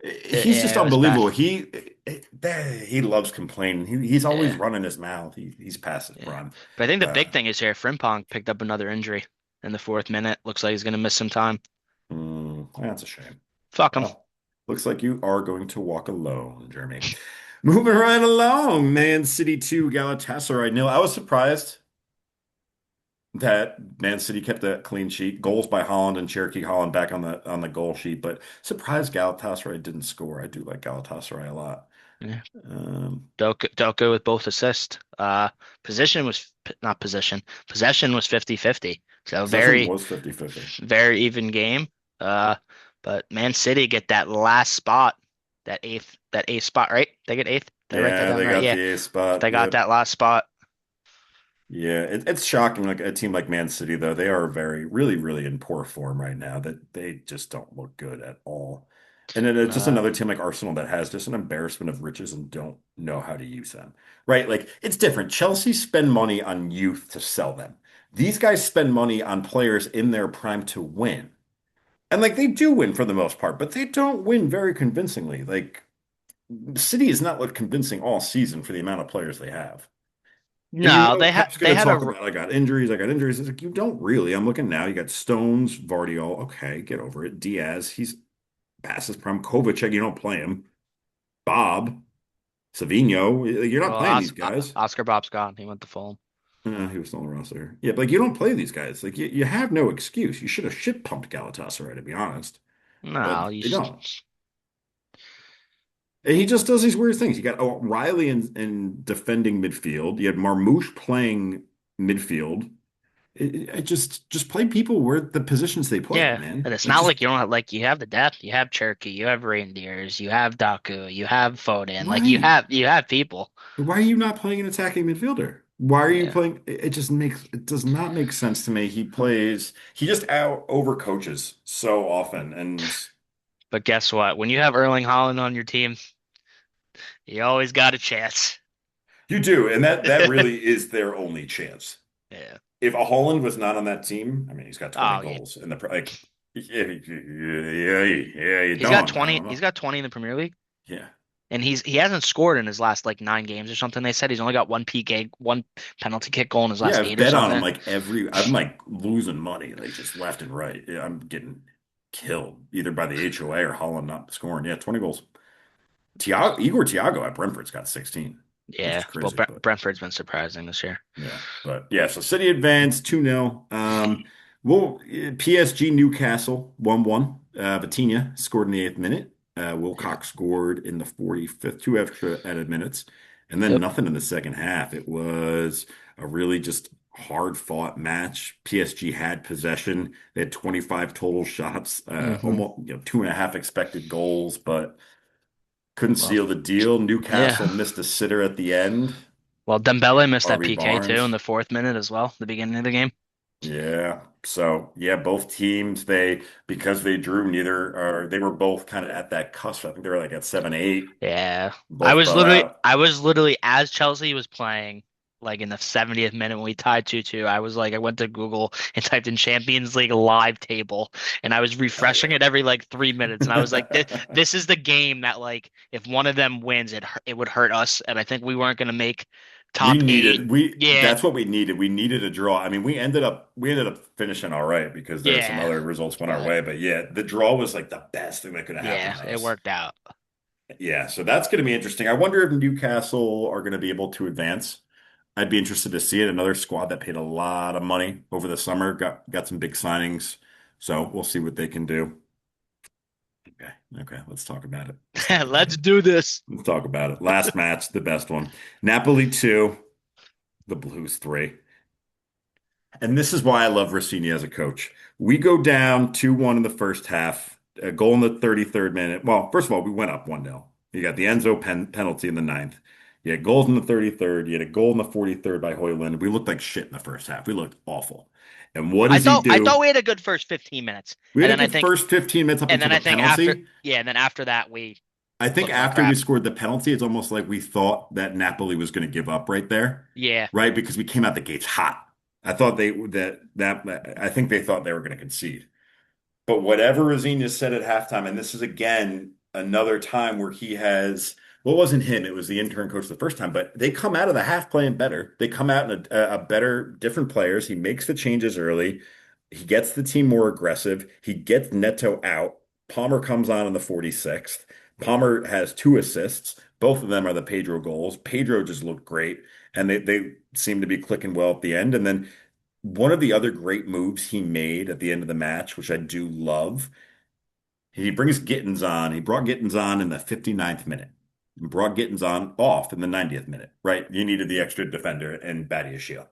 Speaker 1: He's just
Speaker 2: Yeah, it was bad.
Speaker 1: unbelievable. He loves complaining. He's always
Speaker 2: Yeah,
Speaker 1: running his mouth. He's past his
Speaker 2: yeah.
Speaker 1: prime.
Speaker 2: But I think the
Speaker 1: Uh,
Speaker 2: big thing is here, Frimpong picked up another injury in the fourth minute. Looks like he's gonna miss some time.
Speaker 1: that's a shame.
Speaker 2: Fuck him.
Speaker 1: Well, looks like you are going to walk alone, Jeremy. Moving right along, Man City 2, Galatasaray nil. I was surprised that Man City kept that clean sheet. Goals by Holland and Cherokee Holland back on the goal sheet, but surprised Galatasaray didn't score. I do like Galatasaray a lot.
Speaker 2: Yeah.
Speaker 1: Um,
Speaker 2: Doku with both assists. Position was not position. Possession was 50-50. So
Speaker 1: Possession was 50-50.
Speaker 2: very even game. Uh, but Man City get that last spot, that eighth spot, right? They get eighth. Did I write that
Speaker 1: Yeah,
Speaker 2: down
Speaker 1: they
Speaker 2: right?
Speaker 1: got
Speaker 2: Yeah,
Speaker 1: the A spot.
Speaker 2: they got
Speaker 1: Yep.
Speaker 2: that last spot.
Speaker 1: Yeah, it's shocking. Like a team like Man City, though, they are very, really, really in poor form right now. That they just don't look good at all. And then it's just
Speaker 2: Uh,
Speaker 1: another team like Arsenal that has just an embarrassment of riches and don't know how to use them. Right? Like it's different. Chelsea spend money on youth to sell them. These guys spend money on players in their prime to win. And like they do win for the most part, but they don't win very convincingly. Like City has not looked convincing all season for the amount of players they have. And you
Speaker 2: no,
Speaker 1: know, Pep's
Speaker 2: they
Speaker 1: going to
Speaker 2: had
Speaker 1: talk
Speaker 2: a
Speaker 1: about, I got injuries, I got injuries. It's like, you don't really. I'm looking now. You got Stones, Vardiol. Okay, get over it. Diaz, he's passes prime. Kovacic, you don't play him. Bob, Savinho, you're not
Speaker 2: well,
Speaker 1: playing these guys.
Speaker 2: Oscar Bob's gone. He went to Fulham.
Speaker 1: He was still on the roster. Yeah, but like you don't play these guys. Like you have no excuse. You should have shit pumped Galatasaray, to be honest. But
Speaker 2: No,
Speaker 1: they don't. And he just does these weird things. You got O'Reilly in defending midfield. You had Marmoush playing midfield. Just play people where the positions they play,
Speaker 2: Yeah,
Speaker 1: man.
Speaker 2: and it's
Speaker 1: Like
Speaker 2: not
Speaker 1: just
Speaker 2: like you don't have like you have the depth, you have Cherokee, you have Reindeers, you have Daku, you have Foden, like
Speaker 1: why
Speaker 2: you have people.
Speaker 1: why are you not playing an attacking midfielder? Why are you
Speaker 2: Yeah.
Speaker 1: playing? It does not make sense to me. He just out overcoaches so often, and
Speaker 2: But guess what? When you have Erling Haaland on your team, you always got a chance.
Speaker 1: you do, and that really is their only chance.
Speaker 2: Yeah.
Speaker 1: If a Holland was not on that team, I mean, he's got 20
Speaker 2: Oh yeah.
Speaker 1: goals in the like, yeah, you
Speaker 2: He's got
Speaker 1: don't. I
Speaker 2: 20,
Speaker 1: don't
Speaker 2: he's
Speaker 1: know.
Speaker 2: got 20 in the Premier League.
Speaker 1: Yeah,
Speaker 2: And he hasn't scored in his last like 9 games or something. They said he's only got one PK, one penalty kick goal in his
Speaker 1: yeah,
Speaker 2: last
Speaker 1: I've
Speaker 2: eight or
Speaker 1: bet on him
Speaker 2: something.
Speaker 1: like I'm like losing money, like just left and right. Yeah, I'm getting killed either by the HOA or Holland not scoring. Yeah, 20 goals. Igor Thiago at Brentford's got 16, which is
Speaker 2: Yeah. Well,
Speaker 1: crazy, but
Speaker 2: Brentford's been surprising this year.
Speaker 1: yeah, so City advanced 2-0. Well, PSG Newcastle 1-1. Vitinha scored in the 8th minute.
Speaker 2: Yeah.
Speaker 1: Wilcox scored in the 45th, two extra added minutes, and then
Speaker 2: Yep.
Speaker 1: nothing in the second half. It was a really just hard fought match. PSG had possession. They had 25 total shots,
Speaker 2: Hmm.
Speaker 1: almost 2.5 expected goals, but couldn't
Speaker 2: Well,
Speaker 1: seal the deal.
Speaker 2: yeah.
Speaker 1: Newcastle missed a sitter at the end.
Speaker 2: Well, Dembele missed that
Speaker 1: RB
Speaker 2: PK too in
Speaker 1: Barnes.
Speaker 2: the fourth minute as well, the beginning of the game.
Speaker 1: Yeah. So yeah, both teams because they drew neither or they were both kind of at that cusp. I think they were like at 7-8.
Speaker 2: Yeah.
Speaker 1: Both fell out.
Speaker 2: I was literally as Chelsea was playing, like in the 70th minute when we tied 2-2, I went to Google and typed in Champions League live table and I was
Speaker 1: Oh
Speaker 2: refreshing
Speaker 1: yeah.
Speaker 2: it every like 3 minutes and I was like, this is the game that like if one of them wins, it would hurt us and I think we weren't gonna make
Speaker 1: We
Speaker 2: top eight.
Speaker 1: needed we
Speaker 2: Yeah,
Speaker 1: That's what we needed. We needed a draw. I mean, we ended up finishing all right because there were some
Speaker 2: yeah.
Speaker 1: other results went our
Speaker 2: But
Speaker 1: way. But yeah, the draw was like the best thing that could have happened
Speaker 2: yeah,
Speaker 1: to
Speaker 2: it
Speaker 1: us.
Speaker 2: worked out.
Speaker 1: Yeah, so that's going to be interesting. I wonder if Newcastle are going to be able to advance. I'd be interested to see it. Another squad that paid a lot of money over the summer, got some big signings. So we'll see what they can do. Okay, okay, let's talk about it. Let's talk about
Speaker 2: Let's
Speaker 1: it.
Speaker 2: do this.
Speaker 1: Let's talk about it. Last match, the best one. Napoli 2, the Blues 3. And this is why I love Rossini as a coach. We go down 2-1 in the first half, a goal in the 33rd minute. Well, first of all, we went up 1-0. You got the Enzo penalty in the ninth. You had goals in the 33rd. You had a goal in the 43rd by Hoyland. We looked like shit in the first half. We looked awful. And what does he
Speaker 2: I thought
Speaker 1: do?
Speaker 2: we had a good first 15 minutes.
Speaker 1: We had a good first 15 minutes up
Speaker 2: And
Speaker 1: until
Speaker 2: then
Speaker 1: the
Speaker 2: I think after
Speaker 1: penalty.
Speaker 2: yeah, and then after that we
Speaker 1: I think
Speaker 2: looked like
Speaker 1: after we
Speaker 2: crap.
Speaker 1: scored the penalty, it's almost like we thought that Napoli was going to give up right there,
Speaker 2: Yeah.
Speaker 1: right? Because we came out the gates hot. I thought I think they thought they were going to concede. But whatever Rosina said at halftime, and this is again another time where he has, well, it wasn't him, it was the intern coach the first time, but they come out of the half playing better. They come out in a better, different players. He makes the changes early. He gets the team more aggressive. He gets Neto out. Palmer comes on in the 46th. Palmer has 2 assists. Both of them are the Pedro goals. Pedro just looked great, and they seem to be clicking well at the end. And then one of the other great moves he made at the end of the match, which I do love, he brings Gittins on. He brought Gittins on in the 59th minute. And brought Gittins on off in the 90th minute, right? You needed the extra defender and Badiashile.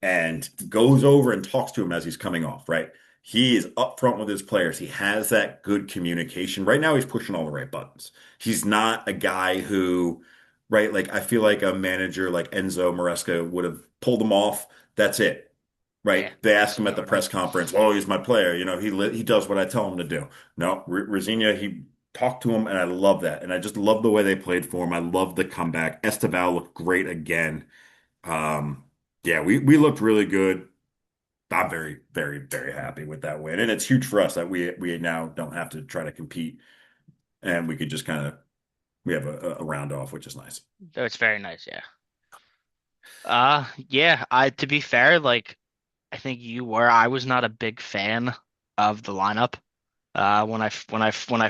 Speaker 1: And goes over and talks to him as he's coming off, right? He is upfront with his players. He has that good communication. Right now, he's pushing all the right buttons. He's not a guy who, right? Like, I feel like a manager like Enzo Maresca would have pulled him off. That's it,
Speaker 2: Yeah.
Speaker 1: right? They asked
Speaker 2: That's
Speaker 1: him at the
Speaker 2: about right.
Speaker 1: press conference, "Oh, he's my player. He does what I tell him to do." No, Rosinia, he talked to him, and I love that. And I just love the way they played for him. I love the comeback. Esteval looked great again. Um, yeah, we looked really good. I'm very, very, very happy with that win, and it's huge for us that we now don't have to try to compete, and we could just kind of we have a round off, which is nice.
Speaker 2: It's very nice, yeah. Yeah, I to be fair, like I think you were, I was not a big fan of the lineup. When I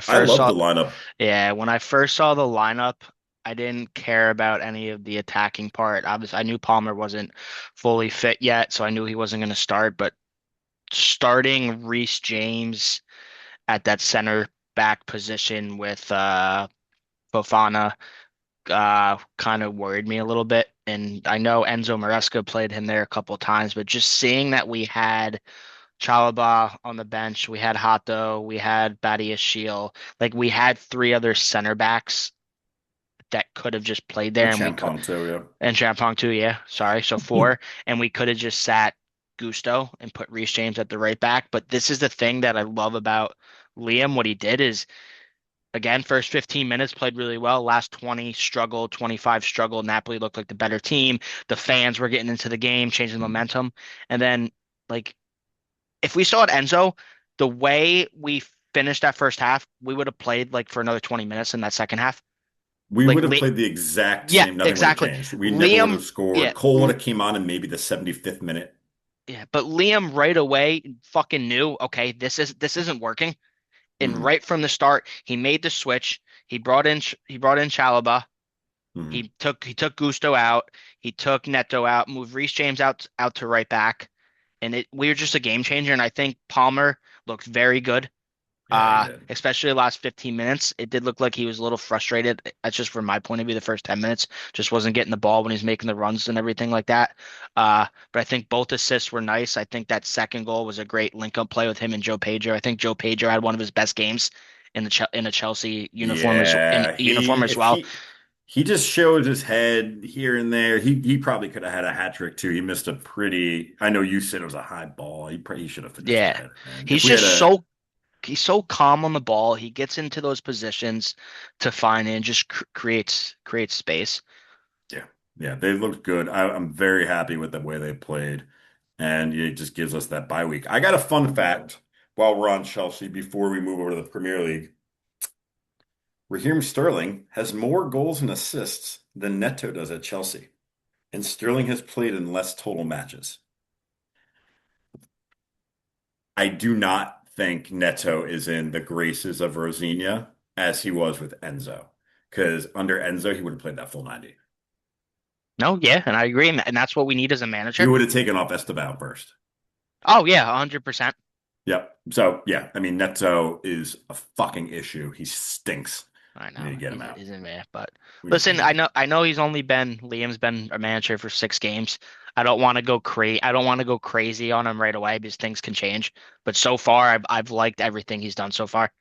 Speaker 1: I
Speaker 2: first
Speaker 1: love
Speaker 2: saw
Speaker 1: the lineup.
Speaker 2: yeah, when I first saw the lineup, I didn't care about any of the attacking part. Obviously, I knew Palmer wasn't fully fit yet, so I knew he wasn't going to start, but starting Reece James at that center back position with Fofana kind of worried me a little bit and I know Enzo Maresca played him there a couple of times, but just seeing that we had Chalaba on the bench, we had Hato, we had Badia Shield, like we had three other center backs that could have just played there,
Speaker 1: And
Speaker 2: and we could,
Speaker 1: Champong too, yeah.
Speaker 2: and Champong too, yeah, sorry, so four, and we could have just sat Gusto and put Reece James at the right back. But this is the thing that I love about Liam. What he did is, again, first 15 minutes played really well. Last 20 struggled, 25 struggled. Napoli looked like the better team. The fans were getting into the game, changing the momentum. And then, like, if we still had Enzo, the way we finished that first half, we would have played like for another 20 minutes in that second half.
Speaker 1: We
Speaker 2: Like,
Speaker 1: would have played the exact
Speaker 2: yeah,
Speaker 1: same. Nothing would have
Speaker 2: exactly.
Speaker 1: changed. We never would
Speaker 2: Liam,
Speaker 1: have scored.
Speaker 2: yeah,
Speaker 1: Cole would have came on in maybe the 75th minute.
Speaker 2: yeah, but Liam right away fucking knew, okay, this isn't working. And
Speaker 1: Hmm.
Speaker 2: right from the start, he made the switch. He brought in Chalaba.
Speaker 1: Hmm.
Speaker 2: He took Gusto out. He took Neto out. Moved Reece James out to right back, and we were just a game changer. And I think Palmer looked very good.
Speaker 1: Yeah, he did.
Speaker 2: Especially the last 15 minutes. It did look like he was a little frustrated. That's just from my point of view. The first 10 minutes just wasn't getting the ball when he's making the runs and everything like that. But I think both assists were nice. I think that second goal was a great link-up play with him and Joe Pedro. I think Joe Pedro had one of his best games in in a Chelsea
Speaker 1: Yeah,
Speaker 2: uniform
Speaker 1: he
Speaker 2: as
Speaker 1: if
Speaker 2: well.
Speaker 1: he just showed his head here and there. He probably could have had a hat trick too. He missed a pretty. I know you said it was a high ball. He should have finished
Speaker 2: Yeah,
Speaker 1: that. And
Speaker 2: he's
Speaker 1: if we had
Speaker 2: just
Speaker 1: a
Speaker 2: he's so calm on the ball. He gets into those positions to find and just creates space.
Speaker 1: yeah, yeah, they looked good. I'm very happy with the way they played, and it just gives us that bye week. I got a fun fact while we're on Chelsea before we move over to the Premier League. Raheem Sterling has more goals and assists than Neto does at Chelsea, and Sterling has played in less total matches. I do not think Neto is in the graces of Rosignol as he was with Enzo, because under Enzo he would have played that full 90.
Speaker 2: No, yeah, and I agree, and that's what we need as a
Speaker 1: He
Speaker 2: manager.
Speaker 1: would have taken off Esteban first.
Speaker 2: Oh yeah, 100%.
Speaker 1: Yep. So yeah, I mean Neto is a fucking issue. He stinks.
Speaker 2: I
Speaker 1: We need
Speaker 2: know
Speaker 1: to get him out.
Speaker 2: he's in there, but
Speaker 1: We need to
Speaker 2: listen,
Speaker 1: get him out.
Speaker 2: I know he's only been Liam's been a manager for 6 games. I don't want to go I don't want to go crazy on him right away because things can change. But so far, I've liked everything he's done so far.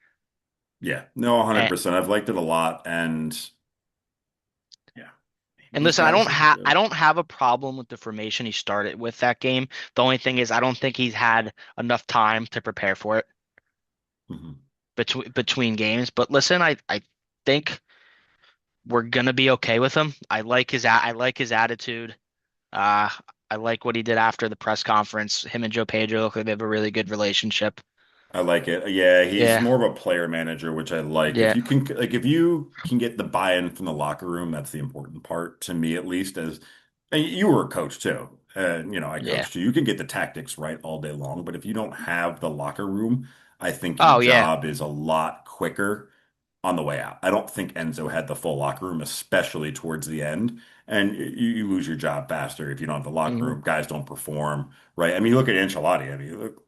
Speaker 1: Yeah. No,
Speaker 2: And
Speaker 1: 100%. I've liked it a lot, and yeah,
Speaker 2: and
Speaker 1: these
Speaker 2: listen,
Speaker 1: guys look
Speaker 2: I
Speaker 1: good.
Speaker 2: don't have a problem with the formation he started with that game. The only thing is I don't think he's had enough time to prepare for it
Speaker 1: Mhm.
Speaker 2: between games. But listen, I think we're gonna be okay with him. I like his attitude. Uh, I like what he did after the press conference. Him and Joe Pedro look like they have a really good relationship.
Speaker 1: I like it. Yeah, he's
Speaker 2: Yeah,
Speaker 1: more of a player manager, which I like. If
Speaker 2: yeah,
Speaker 1: you can, like, if you can get the buy-in from the locker room, that's the important part to me, at least. As and you were a coach too, I
Speaker 2: yeah.
Speaker 1: coached you. You can get the tactics right all day long, but if you don't have the locker room, I think your
Speaker 2: Oh yeah.
Speaker 1: job is a lot quicker on the way out. I don't think Enzo had the full locker room, especially towards the end, and you lose your job faster if you don't have the locker
Speaker 2: Hmm.
Speaker 1: room. Guys don't perform, right? I mean, you look at Ancelotti. I mean, look.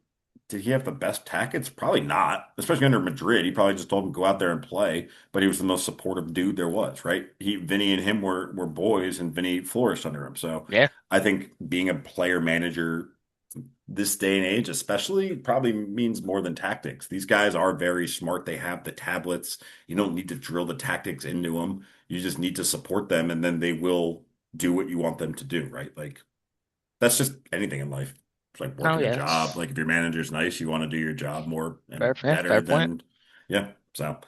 Speaker 1: Did he have the best tactics? Probably not, especially under Madrid. He probably just told him go out there and play, but he was the most supportive dude there was, right? Vinny and him were boys, and Vinny flourished under him. So
Speaker 2: Yeah.
Speaker 1: I think being a player manager this day and age, especially, probably means more than tactics. These guys are very smart. They have the tablets. You don't need to drill the tactics into them. You just need to support them, and then they will do what you want them to do, right? Like that's just anything in life. It's like
Speaker 2: Oh
Speaker 1: working a
Speaker 2: yeah.
Speaker 1: job. Like if your manager's nice, you want to do your job more and
Speaker 2: Yeah,
Speaker 1: better
Speaker 2: fair point.
Speaker 1: than, yeah. So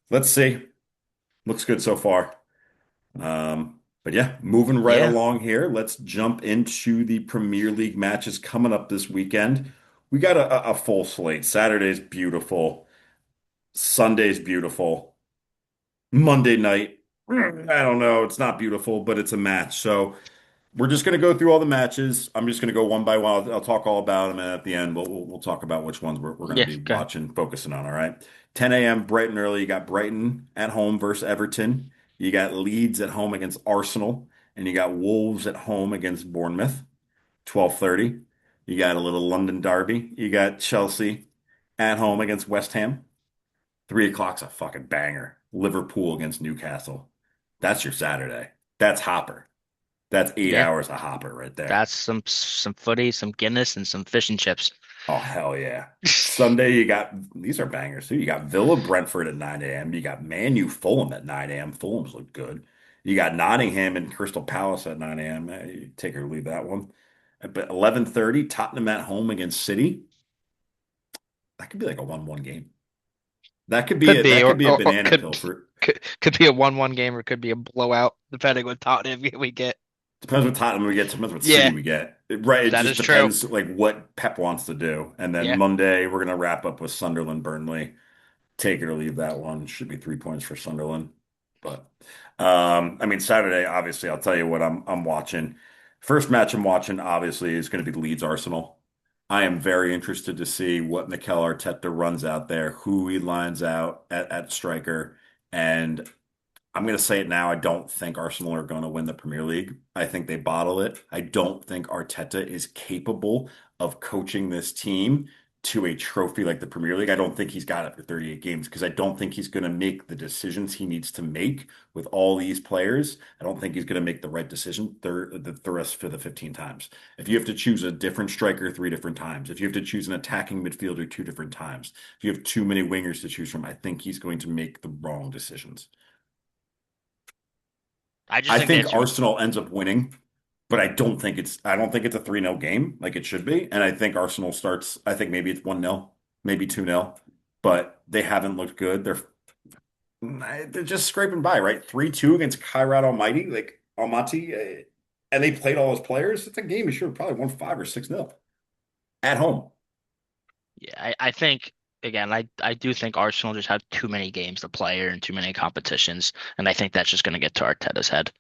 Speaker 1: let's see. Looks good so far. But yeah, moving right
Speaker 2: Yeah.
Speaker 1: along here. Let's jump into the Premier League matches coming up this weekend. We got a full slate. Saturday's beautiful. Sunday's beautiful. Monday night, I don't know. It's not beautiful, but it's a match. So we're just going to go through all the matches. I'm just going to go one by one. I'll talk all about them, and at the end, we'll talk about which ones we're going to
Speaker 2: Yeah.
Speaker 1: be
Speaker 2: Good.
Speaker 1: watching, focusing on. All right. 10 a.m. bright and early. You got Brighton at home versus Everton. You got Leeds at home against Arsenal, and you got Wolves at home against Bournemouth. 12:30. You got a little London derby. You got Chelsea at home against West Ham. 3 o'clock's a fucking banger. Liverpool against Newcastle. That's your Saturday. That's Hopper. That's eight
Speaker 2: Yeah,
Speaker 1: hours a hopper right there.
Speaker 2: that's some footy, some Guinness, and some fish and chips.
Speaker 1: Oh, hell yeah. Sunday, you got these are bangers too. You got Villa Brentford at 9 a.m. You got Man U Fulham at 9 a.m. Fulham's look good. You got Nottingham and Crystal Palace at 9 a.m. You take or leave that one. But 11:30, Tottenham at home against City. That could be like a 1-1 game.
Speaker 2: Could be,
Speaker 1: That could be a
Speaker 2: or
Speaker 1: banana pill for
Speaker 2: could be a 1-1 game, or could be a blowout, depending what Tottenham we get.
Speaker 1: depends what Tottenham we get, depends what City
Speaker 2: Yeah,
Speaker 1: we get. Right, it
Speaker 2: that
Speaker 1: just
Speaker 2: is true.
Speaker 1: depends like what Pep wants to do. And then
Speaker 2: Yeah,
Speaker 1: Monday, we're gonna wrap up with Sunderland Burnley. Take it or leave that one. Should be 3 points for Sunderland. But I mean Saturday, obviously, I'll tell you what I'm watching. First match I'm watching, obviously, is going to be Leeds Arsenal. I am very interested to see what Mikel Arteta runs out there, who he lines out at striker, and I'm going to say it now. I don't think Arsenal are going to win the Premier League. I think they bottle it. I don't think Arteta is capable of coaching this team to a trophy like the Premier League. I don't think he's got it for 38 games because I don't think he's going to make the decisions he needs to make with all these players. I don't think he's going to make the right decision the rest for the 15 times. If you have to choose a different striker three different times, if you have to choose an attacking midfielder two different times, if you have too many wingers to choose from, I think he's going to make the wrong decisions.
Speaker 2: I just
Speaker 1: I
Speaker 2: think they
Speaker 1: think
Speaker 2: have too.
Speaker 1: Arsenal ends up winning, but I don't think it's a 3-0 game like it should be. And I think Arsenal starts, I think maybe it's 1-0, maybe 2-0, but they haven't looked good. They're just scraping by, right? 3-2 against Kairat Almighty, like Almaty, and they played all his players. It's a game you should have probably won 5 or 6-0 at home.
Speaker 2: Yeah, I think again, I do think Arsenal just have too many games to play and too many competitions, and I think that's just going to get to Arteta's head.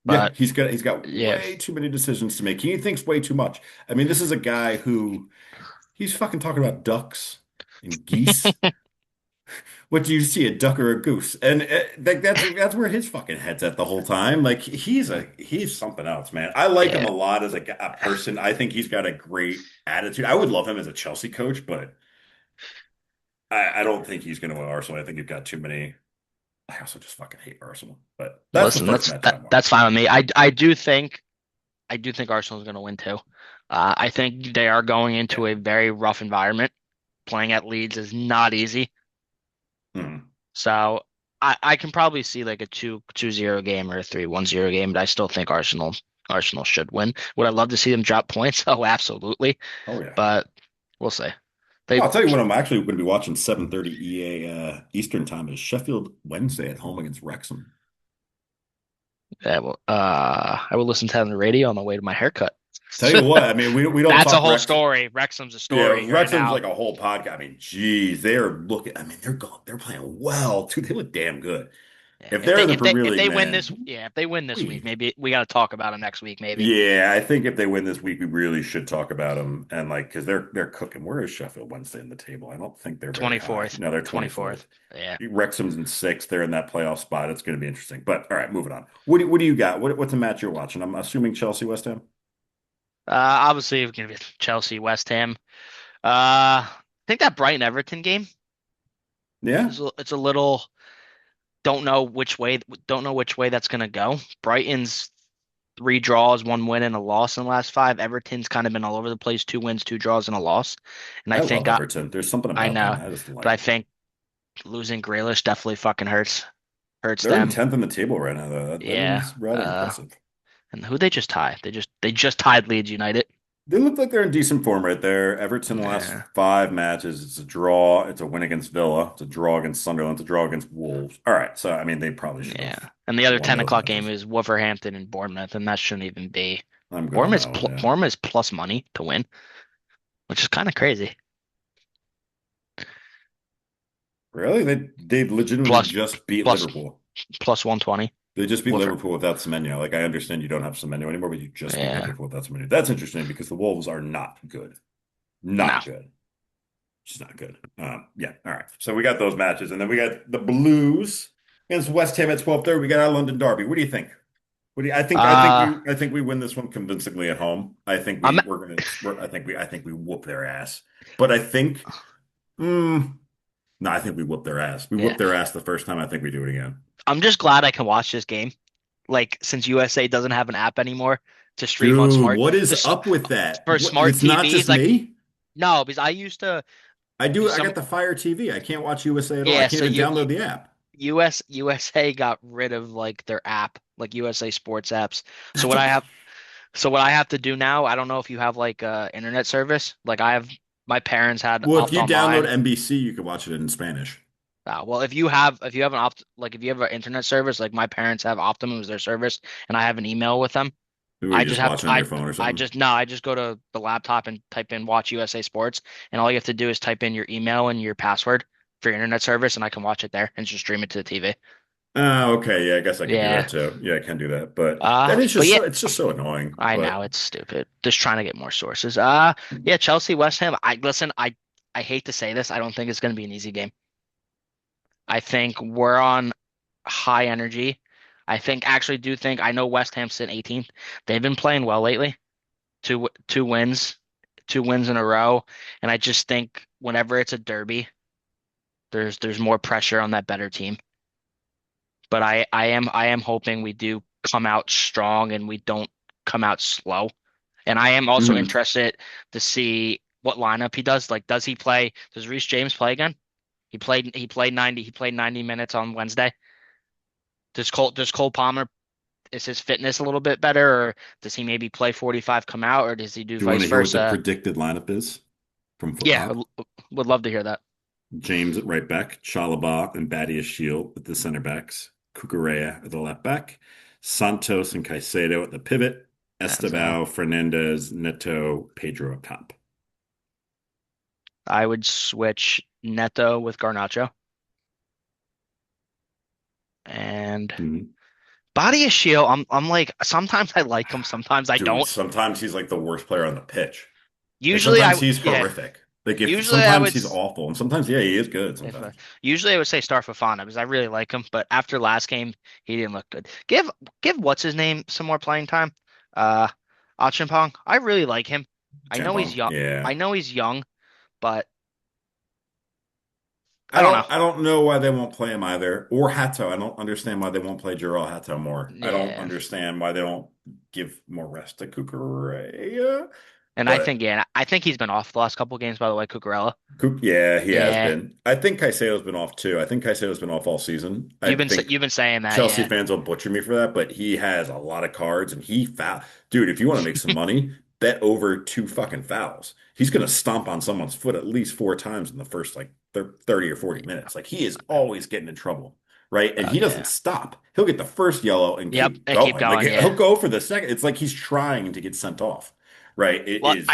Speaker 1: Yeah,
Speaker 2: But
Speaker 1: he's got
Speaker 2: yeah,
Speaker 1: way too many decisions to make. He thinks way too much. I mean, this is a guy who he's fucking talking about ducks and geese. What do you see, a duck or a goose? And like that's where his fucking head's at the whole time. Like he's something else, man. I like him
Speaker 2: yeah.
Speaker 1: a lot as a person. I think he's got a great attitude. I would love him as a Chelsea coach, but I don't think he's going to win Arsenal. I think he's got too many. I also just fucking hate Arsenal. But that's the
Speaker 2: Listen,
Speaker 1: first match I'm
Speaker 2: that's
Speaker 1: watching.
Speaker 2: fine with me. I do think Arsenal's going to win too. I think they are going
Speaker 1: Yeah.
Speaker 2: into a very rough environment. Playing at Leeds is not easy.
Speaker 1: Mhm.
Speaker 2: So I can probably see like a 2-0 game or a 3-1-0 game, but I still think Arsenal should win. Would I love to see them drop points? Oh, absolutely.
Speaker 1: Oh yeah.
Speaker 2: But we'll see.
Speaker 1: Well,
Speaker 2: They
Speaker 1: I'll tell you what I'm actually going to be watching 7:30 EA Eastern time is Sheffield Wednesday at home against Wrexham.
Speaker 2: yeah, well, I will listen to that on the radio on the way to my haircut.
Speaker 1: Tell you what, I mean, we don't
Speaker 2: That's a
Speaker 1: talk
Speaker 2: whole
Speaker 1: Rex.
Speaker 2: story. Wrexham's a
Speaker 1: Yeah,
Speaker 2: story right
Speaker 1: Wrexham's
Speaker 2: now.
Speaker 1: like a whole podcast. I mean, geez, they are looking. I mean, they're playing well too. They look damn good.
Speaker 2: Yeah,
Speaker 1: If they're in the Premier
Speaker 2: if
Speaker 1: League,
Speaker 2: they win
Speaker 1: man,
Speaker 2: this, yeah, if they win this week,
Speaker 1: we.
Speaker 2: maybe we got to talk about it next week, maybe.
Speaker 1: Yeah, I think if they win this week, we really should talk about them and like because they're cooking. Where is Sheffield Wednesday in the table? I don't think they're very high.
Speaker 2: 24th,
Speaker 1: No, they're 24th.
Speaker 2: 24th. Yeah.
Speaker 1: Wrexham's in sixth. They're in that playoff spot. It's going to be interesting. But all right, moving on. What do you got? What's the match you're watching? I'm assuming Chelsea West Ham.
Speaker 2: Obviously, it's gonna be Chelsea, West Ham. I think that Brighton Everton game
Speaker 1: Yeah,
Speaker 2: is it's a little don't know which way that's gonna go. Brighton's three draws, one win, and a loss in the last five. Everton's kind of been all over the place, two wins, two draws, and a loss. And
Speaker 1: I love Everton. There's something
Speaker 2: I
Speaker 1: about them.
Speaker 2: know,
Speaker 1: I just
Speaker 2: but
Speaker 1: like
Speaker 2: I
Speaker 1: them.
Speaker 2: think losing Grealish definitely fucking hurts
Speaker 1: They're in
Speaker 2: them.
Speaker 1: 10th on the table right now, though. That
Speaker 2: Yeah.
Speaker 1: is rather impressive.
Speaker 2: And who they just tie? They just tied Leeds United.
Speaker 1: They look like they're in decent form right there. Everton the last
Speaker 2: Yeah.
Speaker 1: 5 matches, it's a draw. It's a win against Villa. It's a draw against Sunderland. It's a draw against Wolves. All right. So, I mean, they probably should
Speaker 2: Yeah.
Speaker 1: have
Speaker 2: And the other
Speaker 1: won
Speaker 2: 10
Speaker 1: those
Speaker 2: o'clock game
Speaker 1: matches.
Speaker 2: is Wolverhampton and Bournemouth, and that shouldn't even be.
Speaker 1: I'm good on that one. Yeah.
Speaker 2: Bournemouth is plus money to win, which is kind of crazy.
Speaker 1: Really? They legitimately
Speaker 2: Plus
Speaker 1: just beat
Speaker 2: plus
Speaker 1: Liverpool.
Speaker 2: plus 120.
Speaker 1: They just beat
Speaker 2: Wolver.
Speaker 1: Liverpool without Semenyo. Like, I understand you don't have Semenyo anymore, but you just beat
Speaker 2: Yeah.
Speaker 1: Liverpool without Semenyo. That's interesting because the Wolves are not good.
Speaker 2: No.
Speaker 1: Not good. Just not good. Yeah. All right. So we got those matches, and then we got the Blues against West Ham at 12:30. We got our London Derby. What do you think? What do you,
Speaker 2: Uh
Speaker 1: I think we win this one convincingly at home. I think
Speaker 2: I'm
Speaker 1: I think we whoop their ass. But I think mm, no, I think we whoop their ass. We
Speaker 2: yeah.
Speaker 1: whooped their ass the first time. I think we do it again.
Speaker 2: I'm just glad I can watch this game. like since USA doesn't have an app anymore to stream on
Speaker 1: Dude,
Speaker 2: smart
Speaker 1: what is
Speaker 2: this
Speaker 1: up with that?
Speaker 2: for
Speaker 1: What,
Speaker 2: smart
Speaker 1: it's not
Speaker 2: TVs.
Speaker 1: just
Speaker 2: Like
Speaker 1: me.
Speaker 2: no, because I used to do
Speaker 1: I
Speaker 2: some.
Speaker 1: got the Fire TV. I can't watch USA at all. I
Speaker 2: Yeah,
Speaker 1: can't
Speaker 2: so
Speaker 1: even download the app.
Speaker 2: USA got rid of like their app, like USA Sports apps. So
Speaker 1: That's
Speaker 2: what
Speaker 1: a,
Speaker 2: I have so what I have to do now, I don't know if you have like internet service. Like I have my parents had
Speaker 1: well, if
Speaker 2: Opt
Speaker 1: you download
Speaker 2: Online.
Speaker 1: NBC, you can watch it in Spanish.
Speaker 2: Well, if you have an if you have an internet service, like my parents have Optimum as their service, and I have an email with them.
Speaker 1: Or you
Speaker 2: I just
Speaker 1: just
Speaker 2: have
Speaker 1: watch it on your phone or something.
Speaker 2: I just go to the laptop and type in Watch USA Sports, and all you have to do is type in your email and your password for your internet service, and I can watch it there and just stream it to the TV.
Speaker 1: Oh, okay. Yeah, I guess I could do that
Speaker 2: Yeah.
Speaker 1: too. Yeah, I can do that. But that is
Speaker 2: But
Speaker 1: just
Speaker 2: yeah,
Speaker 1: so it's just so annoying.
Speaker 2: I know
Speaker 1: But
Speaker 2: it's stupid. Just trying to get more sources. Yeah, Chelsea, West Ham. I listen. I hate to say this. I don't think it's going to be an easy game. I think we're on high energy. Actually do think I know West Ham sit 18th. They've been playing well lately. Two wins, 2 wins in a row, and I just think whenever it's a derby, there's more pressure on that better team. But I am hoping we do come out strong and we don't come out slow. And I am also
Speaker 1: mhm.
Speaker 2: interested to see what lineup he does. Like, does Reece James play again? He played 90 minutes on Wednesday. Does Cole Palmer, is his fitness a little bit better, or does he maybe play 45, come out, or does he do
Speaker 1: Do you want
Speaker 2: vice
Speaker 1: to hear what the
Speaker 2: versa?
Speaker 1: predicted lineup is from Foot
Speaker 2: Yeah,
Speaker 1: Lock?
Speaker 2: would love to hear that.
Speaker 1: James at right back, Chalobah and Badia Shield at the center backs, Cucurella at the left back, Santos and Caicedo at the pivot,
Speaker 2: So
Speaker 1: Estevao, Fernandez, Neto, Pedro up top.
Speaker 2: I would switch Neto with Garnacho and
Speaker 1: Mhm.
Speaker 2: Body of Shield. I'm like sometimes I like him, sometimes I
Speaker 1: Dude,
Speaker 2: don't.
Speaker 1: sometimes he's like the worst player on the pitch. Like
Speaker 2: Usually
Speaker 1: sometimes he's
Speaker 2: yeah.
Speaker 1: horrific. Like if
Speaker 2: Usually I
Speaker 1: sometimes
Speaker 2: would
Speaker 1: he's awful, and sometimes yeah, he is good
Speaker 2: if
Speaker 1: sometimes.
Speaker 2: usually I would say start Fofana because I really like him, but after last game he didn't look good. Give what's his name some more playing time. Uh, Achimpong. I really like him. I know he's
Speaker 1: Champong.
Speaker 2: young.
Speaker 1: Yeah.
Speaker 2: I know he's young, but I don't know.
Speaker 1: I don't know why they won't play him either. Or Hato. I don't understand why they won't play Jarrell Hato more. I don't
Speaker 2: Yeah.
Speaker 1: understand why they don't give more rest to Cucurella.
Speaker 2: And
Speaker 1: But
Speaker 2: I think he's been off the last couple games, by the way, Cucurella.
Speaker 1: Yeah, he has
Speaker 2: Yeah.
Speaker 1: been. I think Caicedo's been off too. I think Caicedo's been off all season. I think
Speaker 2: You've been saying that,
Speaker 1: Chelsea
Speaker 2: yeah.
Speaker 1: fans will butcher me for that, but he has a lot of cards and he foul. Dude, if you want to make some money, bet over two fucking fouls. He's going to stomp on someone's foot at least four times in the first like 30 or 40 minutes. Like he is always getting in trouble, right? And
Speaker 2: Oh
Speaker 1: he doesn't
Speaker 2: yeah.
Speaker 1: stop. He'll get the first yellow and
Speaker 2: Yep,
Speaker 1: keep
Speaker 2: and keep
Speaker 1: going. Like
Speaker 2: going, yeah.
Speaker 1: he'll go for the second. It's like he's trying to get sent off, right? It
Speaker 2: Well,
Speaker 1: is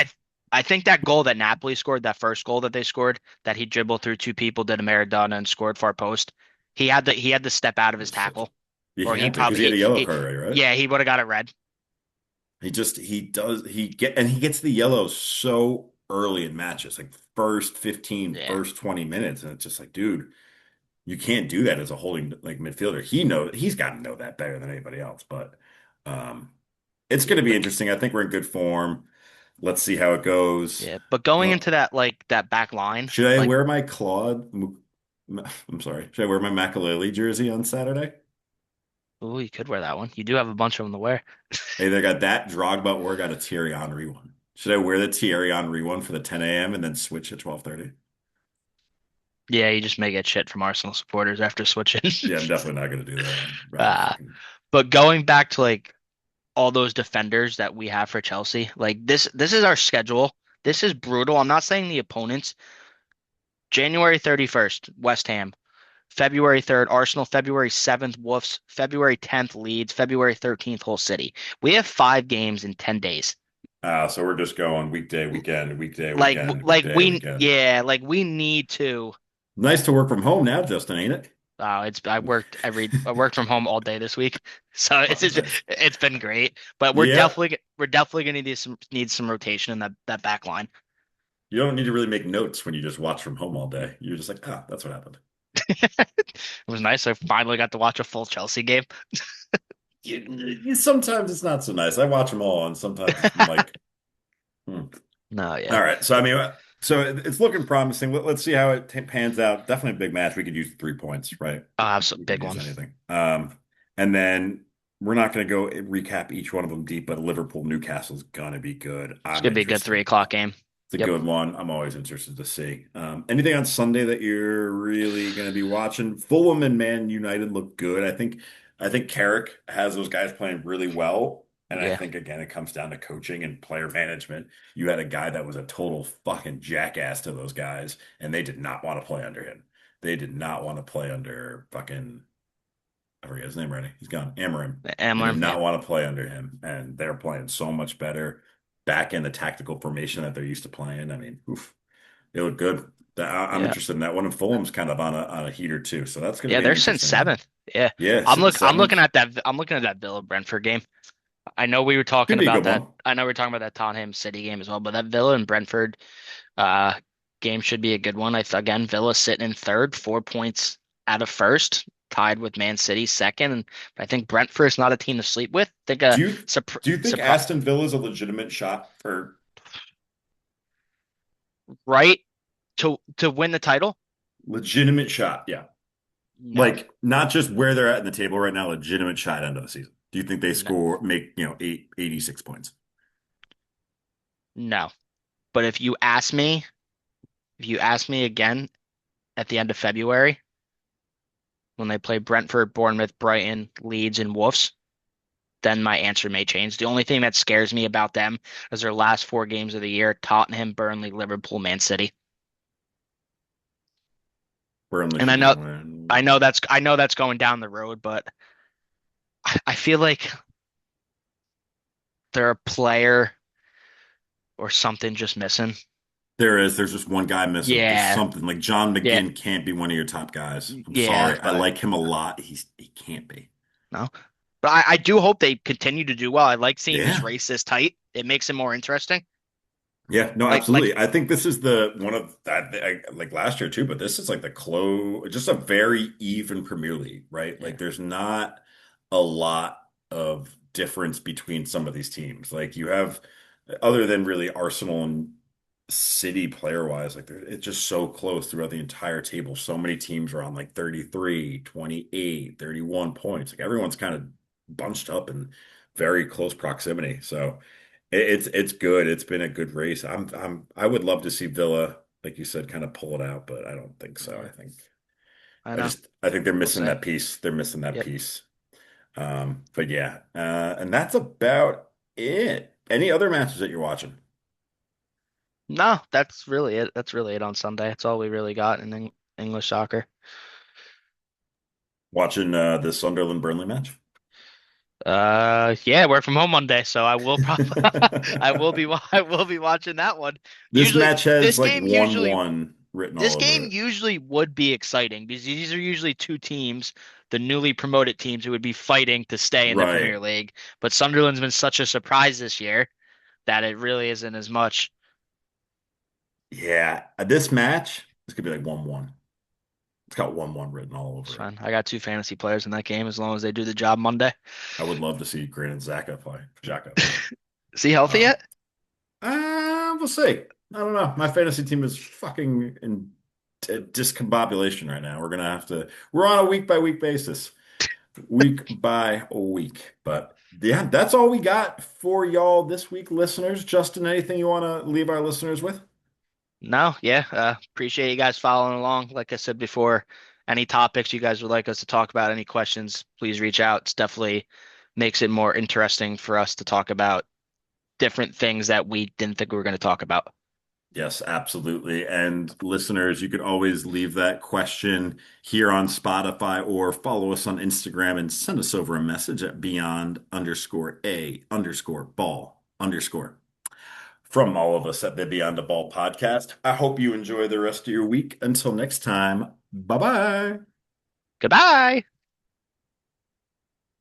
Speaker 2: I think that goal that Napoli scored, that first goal that they scored, that he dribbled through two people, did a Maradona and scored far post. He had to step out of his
Speaker 1: such a
Speaker 2: tackle,
Speaker 1: you
Speaker 2: or he
Speaker 1: had to because
Speaker 2: probably
Speaker 1: he had a yellow
Speaker 2: he
Speaker 1: card already, right?
Speaker 2: yeah, he would have got it red.
Speaker 1: He gets the yellow so early in matches, like first 15,
Speaker 2: Yeah,
Speaker 1: first 20 minutes. And it's just like, dude, you can't do that as a holding like midfielder. He's got to know that better than anybody else. But um it's gonna be
Speaker 2: but
Speaker 1: interesting. I think we're in good form. Let's see how it goes.
Speaker 2: yeah, but going
Speaker 1: Uh,
Speaker 2: into that like that back line,
Speaker 1: should I
Speaker 2: like
Speaker 1: wear my I'm sorry. Should I wear my Makaleli jersey on Saturday?
Speaker 2: oh, you could wear that one. You do have a bunch of them to wear.
Speaker 1: I either got that Drogba or got a Thierry Henry one. Should I wear the Thierry Henry one for the 10 a.m. and then switch at 12:30?
Speaker 2: Yeah, you just may get shit from Arsenal supporters after switching.
Speaker 1: Yeah, I'm definitely not going to do that. I'd rather
Speaker 2: Uh,
Speaker 1: fucking.
Speaker 2: but going back to like all those defenders that we have for Chelsea. Like this is our schedule. This is brutal. I'm not saying the opponents. January 31st, West Ham. February 3rd, Arsenal. February 7th, Wolves. February 10th, Leeds. February 13th, Hull City. We have 5 games in 10 days.
Speaker 1: So we're just going weekday, weekend, weekday,
Speaker 2: Like
Speaker 1: weekend, weekday, weekend.
Speaker 2: like we need to.
Speaker 1: Nice to work from home now, Justin, ain't it?
Speaker 2: I worked from home all day this week, so
Speaker 1: Oh, nice.
Speaker 2: it's been great. But
Speaker 1: Yeah,
Speaker 2: we're definitely gonna need some rotation in that back line.
Speaker 1: you don't need to really make notes when you just watch from home all day. You're just like, ah, that's what happened.
Speaker 2: It was nice. I finally got to watch a full Chelsea game.
Speaker 1: Sometimes it's not so nice. I watch them all, and sometimes I'm like, hmm.
Speaker 2: No, yeah.
Speaker 1: All right. So I mean, so it's looking promising. Let's see how it pans out. Definitely a big match. We could use 3 points, right?
Speaker 2: Oh, that's a
Speaker 1: We could
Speaker 2: big
Speaker 1: use
Speaker 2: one.
Speaker 1: anything. And then we're not going to go recap each one of them deep, but Liverpool Newcastle's gonna be good.
Speaker 2: It's
Speaker 1: I'm
Speaker 2: gonna be a good three
Speaker 1: interested.
Speaker 2: o'clock game.
Speaker 1: It's a
Speaker 2: Yep.
Speaker 1: good one. I'm always interested to see. Anything on Sunday that you're really going to be watching? Fulham and Man United look good. I think Carrick has those guys playing really well. And I
Speaker 2: Yeah.
Speaker 1: think again it comes down to coaching and player management. You had a guy that was a total fucking jackass to those guys, and they did not want to play under him. They did not want to play under fucking I forget his name already. He's gone. Amarim. They did
Speaker 2: Amlin. Yeah.
Speaker 1: not want to play under him, and they're playing so much better back in the tactical formation that they're used to playing. I mean, oof, they look good. I'm
Speaker 2: Yeah.
Speaker 1: interested in that one. And Fulham's kind of on a heater too, so that's going to
Speaker 2: Yeah.
Speaker 1: be an
Speaker 2: They're since
Speaker 1: interesting one.
Speaker 2: seventh. Yeah.
Speaker 1: Yeah, sitting
Speaker 2: I'm looking
Speaker 1: seventh
Speaker 2: at that. I'm looking at that Villa Brentford game. I know we were
Speaker 1: could
Speaker 2: talking
Speaker 1: be a
Speaker 2: about
Speaker 1: good
Speaker 2: that.
Speaker 1: one.
Speaker 2: I know we were talking about that Tottenham City game as well, but that Villa and Brentford uh game should be a good one. Again, Villa sitting in third, 4 points out of first, tied with Man City second. And I think Brentford's not a team to sleep with. I think
Speaker 1: Do you do you think
Speaker 2: surprise
Speaker 1: Aston Villa is a legitimate shot for
Speaker 2: right to win the title?
Speaker 1: legitimate shot? Yeah,
Speaker 2: No.
Speaker 1: like not just where they're at in the table right now, legitimate shot end of the season. Do you think they
Speaker 2: No.
Speaker 1: score make 86 points?
Speaker 2: No. But if you ask me again at the end of February when they play Brentford, Bournemouth, Brighton, Leeds, and Wolves, then my answer may change. The only thing that scares me about them is their last four games of the year: Tottenham, Burnley, Liverpool, Man City.
Speaker 1: Burnley
Speaker 2: And
Speaker 1: should be winning.
Speaker 2: I know that's going down the road, but I feel like they're a player or something just missing.
Speaker 1: There's just one guy missing. There's
Speaker 2: Yeah,
Speaker 1: something like John
Speaker 2: yeah,
Speaker 1: McGinn can't be one of your top guys. I'm
Speaker 2: yeah,
Speaker 1: sorry. I
Speaker 2: but
Speaker 1: like him a lot. He can't be.
Speaker 2: no. But I do hope they continue to do well. I like seeing this
Speaker 1: Yeah.
Speaker 2: race this tight. It makes it more interesting.
Speaker 1: Yeah, no,
Speaker 2: Like
Speaker 1: absolutely. I think this is the one of that like last year too, but this is like the close, just a very even Premier League, right?
Speaker 2: yeah,
Speaker 1: Like there's not a lot of difference between some of these teams. Like you have, other than really Arsenal and City player wise, like it's just so close throughout the entire table. So many teams are on like 33, 28, 31 points. Like everyone's kind of bunched up in very close proximity. So. It's good. It's been a good race. I would love to see Villa, like you said, kind of pull it out, but I don't think so.
Speaker 2: yeah, I
Speaker 1: I
Speaker 2: know.
Speaker 1: just I think they're
Speaker 2: We'll
Speaker 1: missing
Speaker 2: see.
Speaker 1: that piece. They're missing that
Speaker 2: Yep.
Speaker 1: piece. But yeah, and that's about it. Any other matches that you're watching?
Speaker 2: No, that's really it. That's really it on Sunday. That's all we really got in English soccer.
Speaker 1: Watching the Sunderland Burnley match?
Speaker 2: Yeah, work from home Monday, so I will probably I will be watching that one.
Speaker 1: This
Speaker 2: Usually,
Speaker 1: match has
Speaker 2: this
Speaker 1: like
Speaker 2: game usually
Speaker 1: 1-1 written
Speaker 2: this
Speaker 1: all over
Speaker 2: game
Speaker 1: it.
Speaker 2: usually would be exciting because these are usually two teams, the newly promoted teams who would be fighting to stay in the
Speaker 1: Right.
Speaker 2: Premier League. But Sunderland's been such a surprise this year that it really isn't as much.
Speaker 1: Yeah. This match is gonna be like 1-1. It's got 1-1 written all
Speaker 2: It's
Speaker 1: over it.
Speaker 2: fine. I got two fantasy players in that game as long as they do the job Monday.
Speaker 1: I would love to see Granit Xhaka play. Xhaka play.
Speaker 2: Is he healthy
Speaker 1: Um,
Speaker 2: yet?
Speaker 1: we'll see. I don't know. My fantasy team is fucking in discombobulation right now. We're on a week by week basis, week by week. But yeah, that's all we got for y'all this week, listeners. Justin, anything you want to leave our listeners with?
Speaker 2: No, yeah. Appreciate you guys following along. Like I said before, any topics you guys would like us to talk about, any questions, please reach out. It's definitely makes it more interesting for us to talk about different things that we didn't think we were going to talk about.
Speaker 1: Yes, absolutely. And listeners, you can always leave that question here on Spotify or follow us on Instagram and send us over a message at beyond_a_ball_. From all of us at the Beyond a Ball podcast, I hope you enjoy the rest of your week. Until next time, bye bye.
Speaker 2: Goodbye.